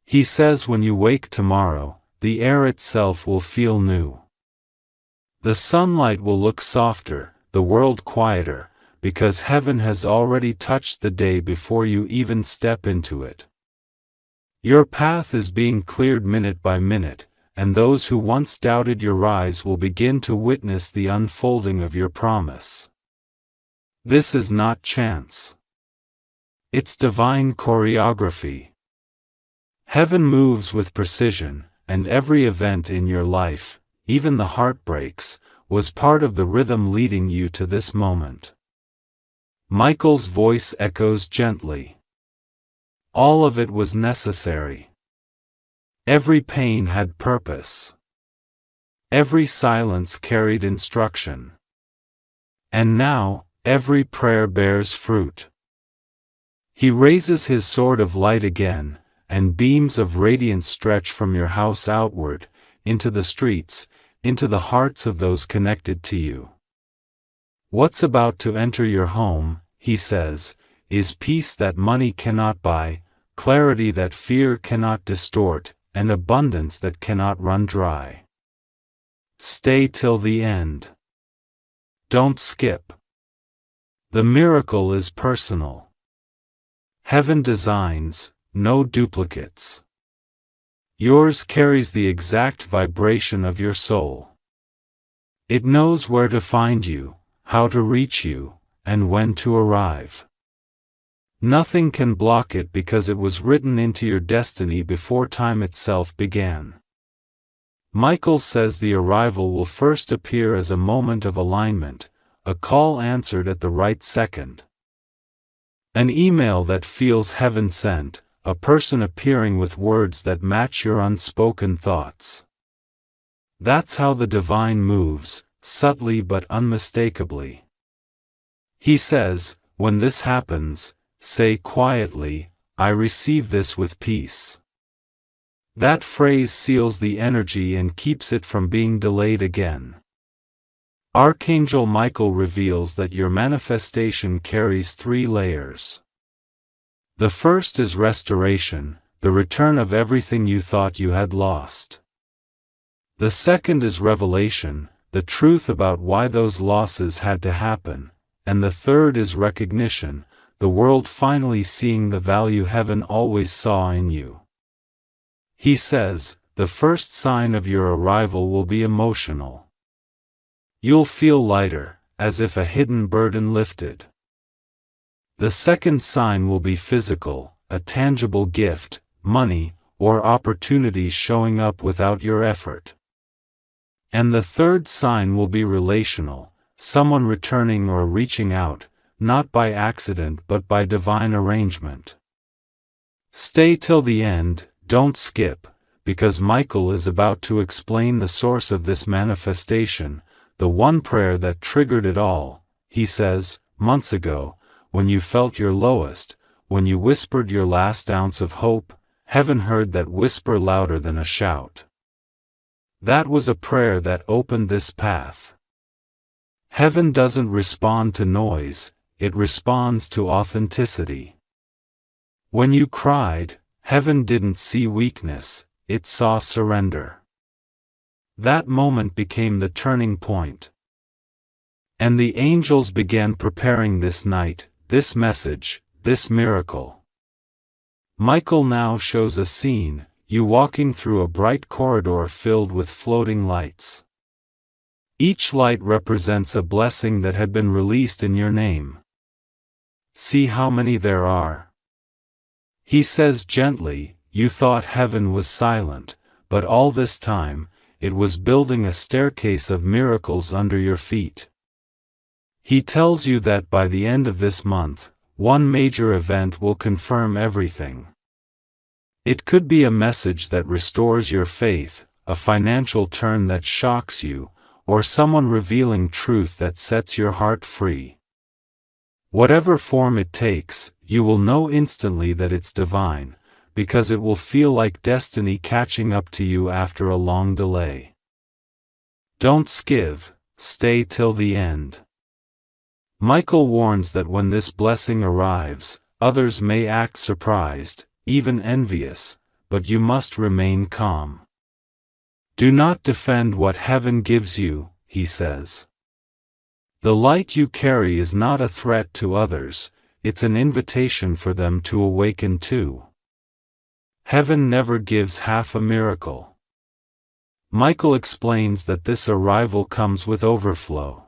He says when you wake tomorrow, the air itself will feel new. The sunlight will look softer, the world quieter, because heaven has already touched the day before you even step into it. Your path is being cleared minute by minute, and those who once doubted your rise will begin to witness the unfolding of your promise. This is not chance. It's divine choreography. Heaven moves with precision, and every event in your life, even the heartbreaks, was part of the rhythm leading you to this moment. Michael's voice echoes gently. All of it was necessary. Every pain had purpose. Every silence carried instruction. And now, every prayer bears fruit. He raises his sword of light again, and beams of radiance stretch from your house outward, into the streets, into the hearts of those connected to you. What's about to enter your home, he says, is peace that money cannot buy, clarity that fear cannot distort, and abundance that cannot run dry. Stay till the end. Don't skip. The miracle is personal. Heaven designs, no duplicates. Yours carries the exact vibration of your soul. It knows where to find you, how to reach you, and when to arrive. Nothing can block it because it was written into your destiny before time itself began. Michael says the arrival will first appear as a moment of alignment, a call answered at the right second. An email that feels heaven-sent, a person appearing with words that match your unspoken thoughts. That's how the divine moves, subtly but unmistakably. He says, when this happens, say quietly, I receive this with peace. That phrase seals the energy and keeps it from being delayed again. Archangel Michael reveals that your manifestation carries 3 layers. The first is restoration, the return of everything you thought you had lost. The second is revelation, the truth about why those losses had to happen, and the third is recognition, the world finally seeing the value heaven always saw in you. He says, the first sign of your arrival will be emotional. You'll feel lighter, as if a hidden burden lifted. The second sign will be physical, a tangible gift, money, or opportunities showing up without your effort. And the third sign will be relational, someone returning or reaching out, not by accident but by divine arrangement. Stay till the end, don't skip, because Michael is about to explain the source of this manifestation, the one prayer that triggered it all. He says, months ago, when you felt your lowest, when you whispered your last ounce of hope, heaven heard that whisper louder than a shout. That was a prayer that opened this path. Heaven doesn't respond to noise, it responds to authenticity. When you cried, heaven didn't see weakness, it saw surrender. That moment became the turning point. And the angels began preparing this night, this message, this miracle. Michael now shows a scene, you walking through a bright corridor filled with floating lights. Each light represents a blessing that had been released in your name. See how many there are. He says gently, you thought heaven was silent, but all this time, it was building a staircase of miracles under your feet. He tells you that by the end of this month, one major event will confirm everything. It could be a message that restores your faith, a financial turn that shocks you, or someone revealing truth that sets your heart free. Whatever form it takes, you will know instantly that it's divine, because it will feel like destiny catching up to you after a long delay. Don't skip, stay till the end. Michael warns that when this blessing arrives, others may act surprised, even envious, but you must remain calm. Do not defend what heaven gives you, he says. The light you carry is not a threat to others, it's an invitation for them to awaken too. Heaven never gives half a miracle. Michael explains that this arrival comes with overflow.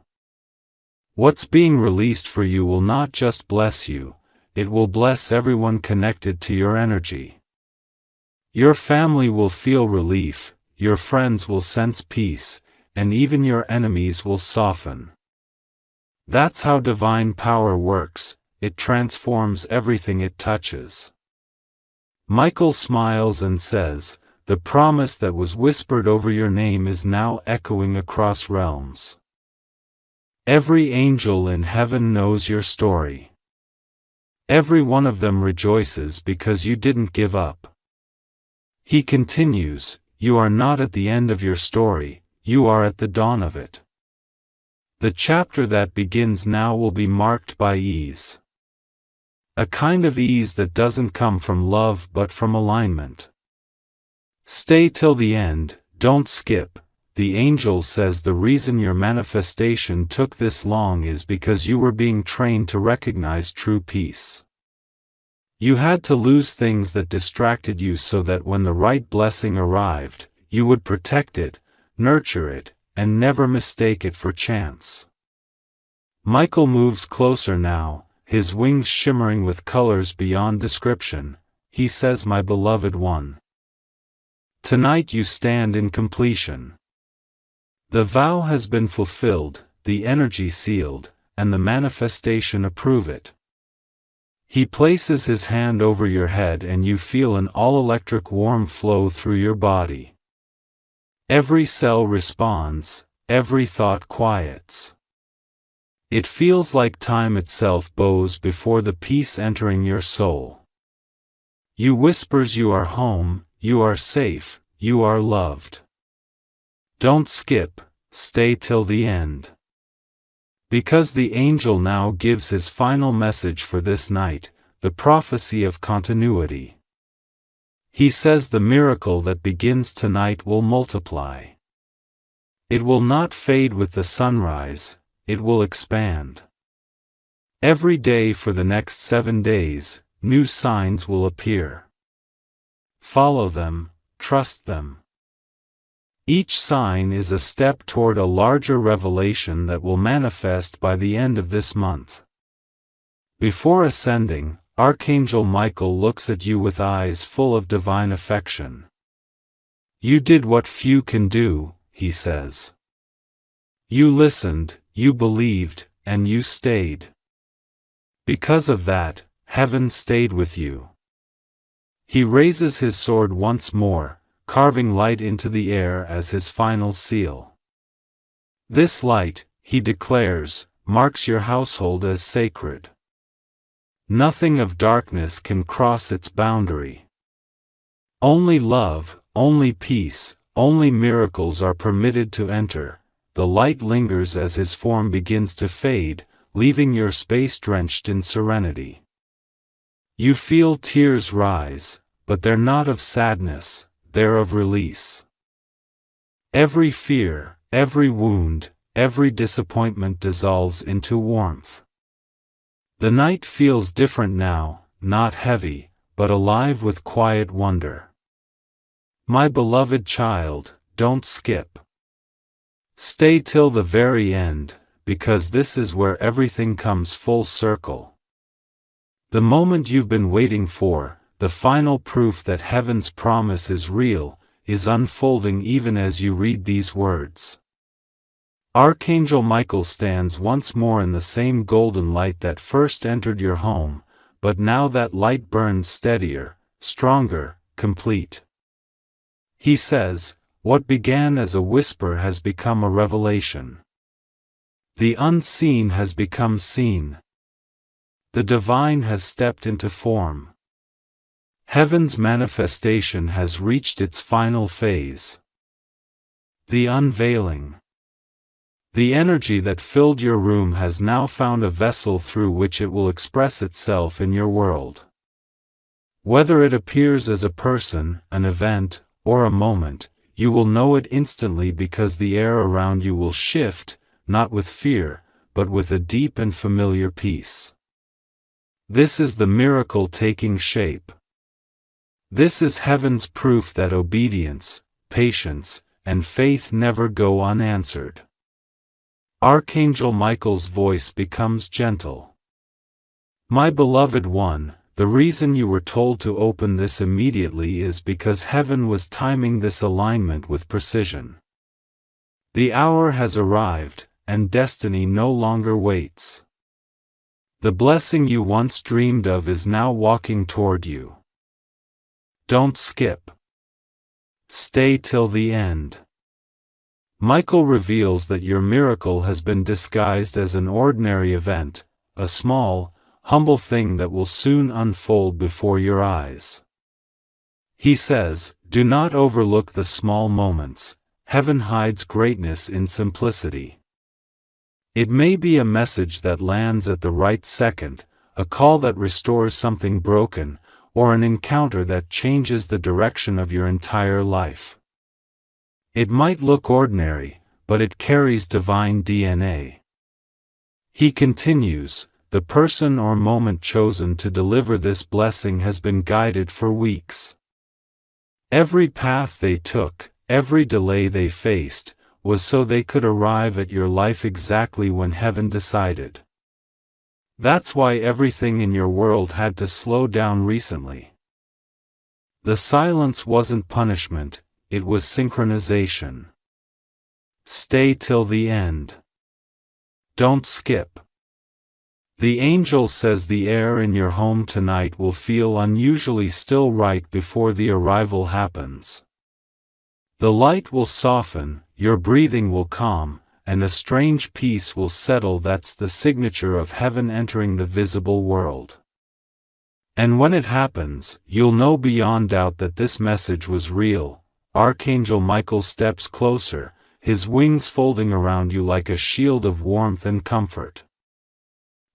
What's being released for you will not just bless you, it will bless everyone connected to your energy. Your family will feel relief, your friends will sense peace, and even your enemies will soften. That's how divine power works, it transforms everything it touches. Michael smiles and says, the promise that was whispered over your name is now echoing across realms. Every angel in heaven knows your story. Every one of them rejoices because you didn't give up. He continues, you are not at the end of your story, you are at the dawn of it. The chapter that begins now will be marked by ease. A kind of ease that doesn't come from love but from alignment. Stay till the end, don't skip. The angel says the reason your manifestation took this long is because you were being trained to recognize true peace. You had to lose things that distracted you so that when the right blessing arrived, you would protect it, nurture it, and never mistake it for chance. Michael moves closer now, his wings shimmering with colors beyond description. He says, my beloved one. Tonight you stand in completion. The vow has been fulfilled, the energy sealed, and the manifestation approve it. He places his hand over your head and you feel an all-electric warm flow through your body. Every cell responds, every thought quiets. It feels like time itself bows before the peace entering your soul. You whispers you are home, you are safe, you are loved. Don't skip, stay till the end. Because the angel now gives his final message for this night, the prophecy of continuity. He says the miracle that begins tonight will multiply. It will not fade with the sunrise, it will expand. Every day for the next 7 days, new signs will appear. Follow them, trust them. Each sign is a step toward a larger revelation that will manifest by the end of this month. Before ascending, Archangel Michael looks at you with eyes full of divine affection. You did what few can do, he says. You listened, you believed, and you stayed. Because of that, heaven stayed with you. He raises his sword once more, carving light into the air as his final seal. This light, he declares, marks your household as sacred. Nothing of darkness can cross its boundary. Only love, only peace, only miracles are permitted to enter. The light lingers as his form begins to fade, leaving your space drenched in serenity. You feel tears rise, but they're not of sadness, they're of release. Every fear, every wound, every disappointment dissolves into warmth. The night feels different now, not heavy, but alive with quiet wonder. My beloved child, don't skip. Stay till the very end, because this is where everything comes full circle. The moment you've been waiting for, the final proof that heaven's promise is real, is unfolding even as you read these words. Archangel Michael stands once more in the same golden light that first entered your home, but now that light burns steadier, stronger, complete. He says, what began as a whisper has become a revelation. The unseen has become seen. The divine has stepped into form. Heaven's manifestation has reached its final phase. The unveiling. The energy that filled your room has now found a vessel through which it will express itself in your world. Whether it appears as a person, an event, or a moment, you will know it instantly because the air around you will shift, not with fear, but with a deep and familiar peace. This is the miracle taking shape. This is heaven's proof that obedience, patience, and faith never go unanswered. Archangel Michael's voice becomes gentle. My beloved one, the reason you were told to open this immediately is because heaven was timing this alignment with precision. The hour has arrived, and destiny no longer waits. The blessing you once dreamed of is now walking toward you. Don't skip. Stay till the end. Michael reveals that your miracle has been disguised as an ordinary event, a small, humble thing that will soon unfold before your eyes. He says, do not overlook the small moments. Heaven hides greatness in simplicity. It may be a message that lands at the right second, a call that restores something broken, or an encounter that changes the direction of your entire life. It might look ordinary, but it carries divine DNA. He continues, the person or moment chosen to deliver this blessing has been guided for weeks. Every path they took, every delay they faced, was so they could arrive at your life exactly when heaven decided. That's why everything in your world had to slow down recently. The silence wasn't punishment, it was synchronization. Stay till the end. Don't skip. The angel says the air in your home tonight will feel unusually still right before the arrival happens. The light will soften, your breathing will calm, and a strange peace will settle. That's the signature of heaven entering the visible world. And when it happens, you'll know beyond doubt that this message was real. Archangel Michael steps closer, his wings folding around you like a shield of warmth and comfort.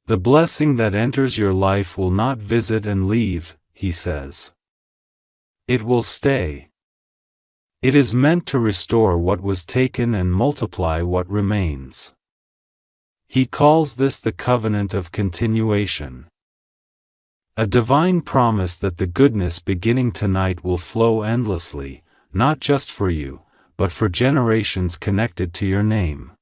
The blessing that enters your life will not visit and leave, he says. It will stay. It is meant to restore what was taken and multiply what remains. He calls this the covenant of continuation. A divine promise that the goodness beginning tonight will flow endlessly, not just for you, but for generations connected to your name.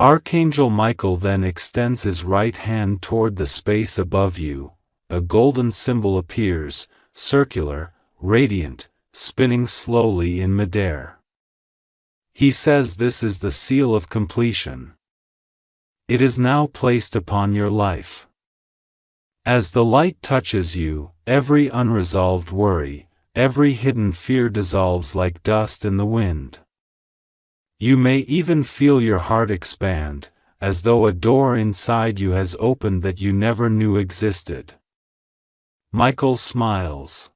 Archangel Michael then extends his right hand toward the space above you. A golden symbol appears, circular, radiant, spinning slowly in midair. He says this is the seal of completion. It is now placed upon your life. As the light touches you, every unresolved worry, every hidden fear dissolves like dust in the wind. You may even feel your heart expand, as though a door inside you has opened that you never knew existed. Michael smiles.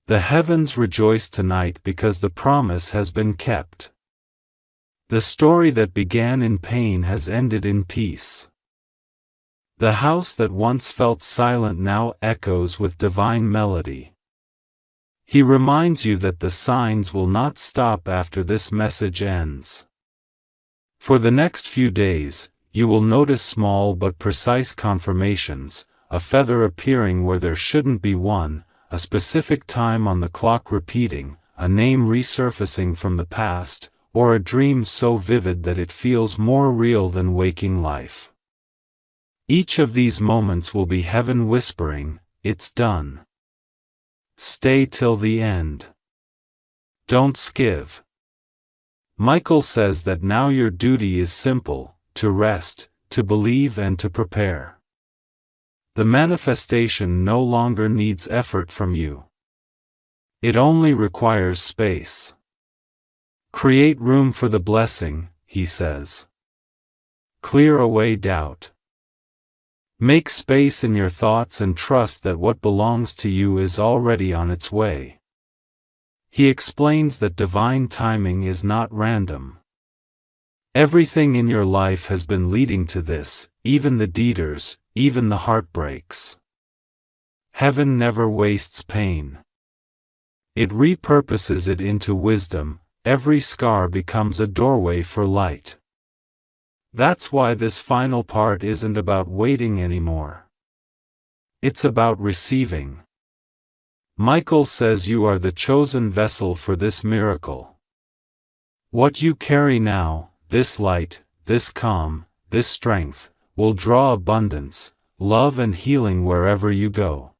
The heavens rejoice tonight because the promise has been kept. The story that began in pain has ended in peace. The house that once felt silent now echoes with divine melody. He reminds you that the signs will not stop after this message ends. For the next few days, you will notice small but precise confirmations, a feather appearing where there shouldn't be one, a specific time on the clock repeating, a name resurfacing from the past, or a dream so vivid that it feels more real than waking life. Each of these moments will be heaven whispering, "It's done." Stay till the end. Don't skip. Michael says that now your duty is simple, to rest, to believe and to prepare. The manifestation no longer needs effort from you. It only requires space. Create room for the blessing, he says. Clear away doubt. Make space in your thoughts and trust that what belongs to you is already on its way. He explains that divine timing is not random. Everything in your life has been leading to this, even the detours, even the heartbreaks. Heaven never wastes pain. It repurposes it into wisdom. Every scar becomes a doorway for light. That's why this final part isn't about waiting anymore. It's about receiving. Michael says you are the chosen vessel for this miracle. What you carry now, this light, this calm, this strength, will draw abundance, love and healing wherever you go.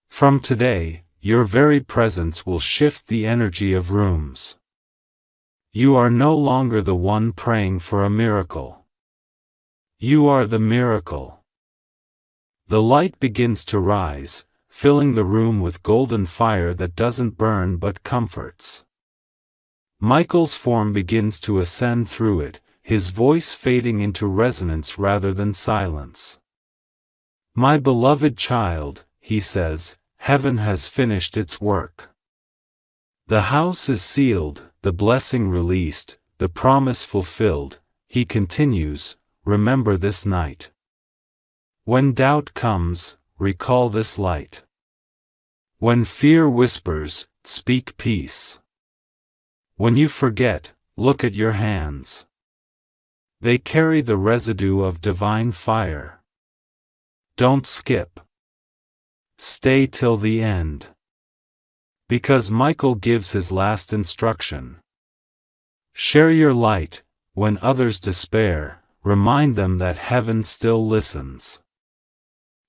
From today, your very presence will shift the energy of rooms. You are no longer the one praying for a miracle. You are the miracle. The light begins to rise, filling the room with golden fire that doesn't burn but comforts. Michael's form begins to ascend through it, his voice fading into resonance rather than silence. My beloved child, he says, heaven has finished its work. The house is sealed, the blessing released, the promise fulfilled. He continues, remember this night. When doubt comes, recall this light. When fear whispers, speak peace. When you forget, look at your hands. They carry the residue of divine fire. Don't skip. Stay till the end. Because Michael gives his last instruction. Share your light. When others despair, remind them that heaven still listens.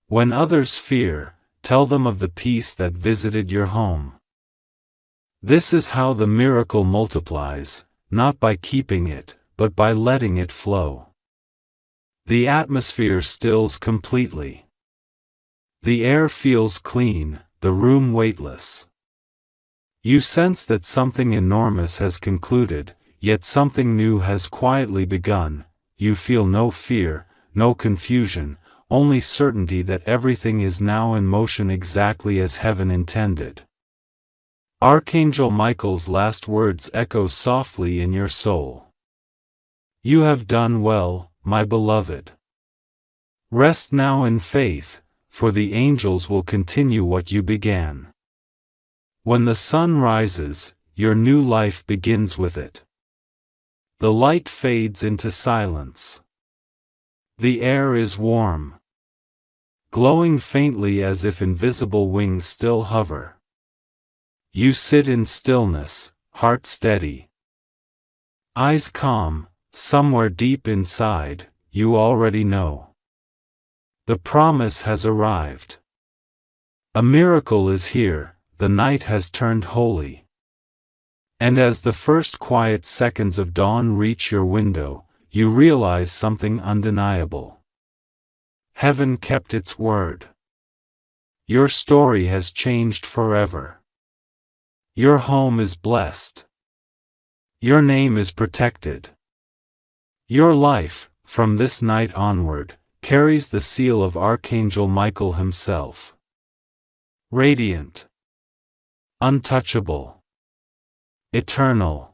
When others fear, tell them of the peace that visited your home. This is how the miracle multiplies, not by keeping it, but by letting it flow. The atmosphere stills completely. The air feels clean, the room weightless. You sense that something enormous has concluded, yet something new has quietly begun. You feel no fear, no confusion, only certainty that everything is now in motion exactly as heaven intended. Archangel Michael's last words echo softly in your soul. You have done well, my beloved. Rest now in faith, for the angels will continue what you began. When the sun rises, your new life begins with it. The light fades into silence. The air is warm, glowing faintly as if invisible wings still hover. You sit in stillness, heart steady. Eyes calm, somewhere deep inside, you already know. The promise has arrived. A miracle is here. The night has turned holy. And as the first quiet seconds of dawn reach your window, you realize something undeniable. Heaven kept its word. Your story has changed forever. Your home is blessed. Your name is protected. Your life, from this night onward, carries the seal of Archangel Michael himself. Radiant, untouchable, eternal.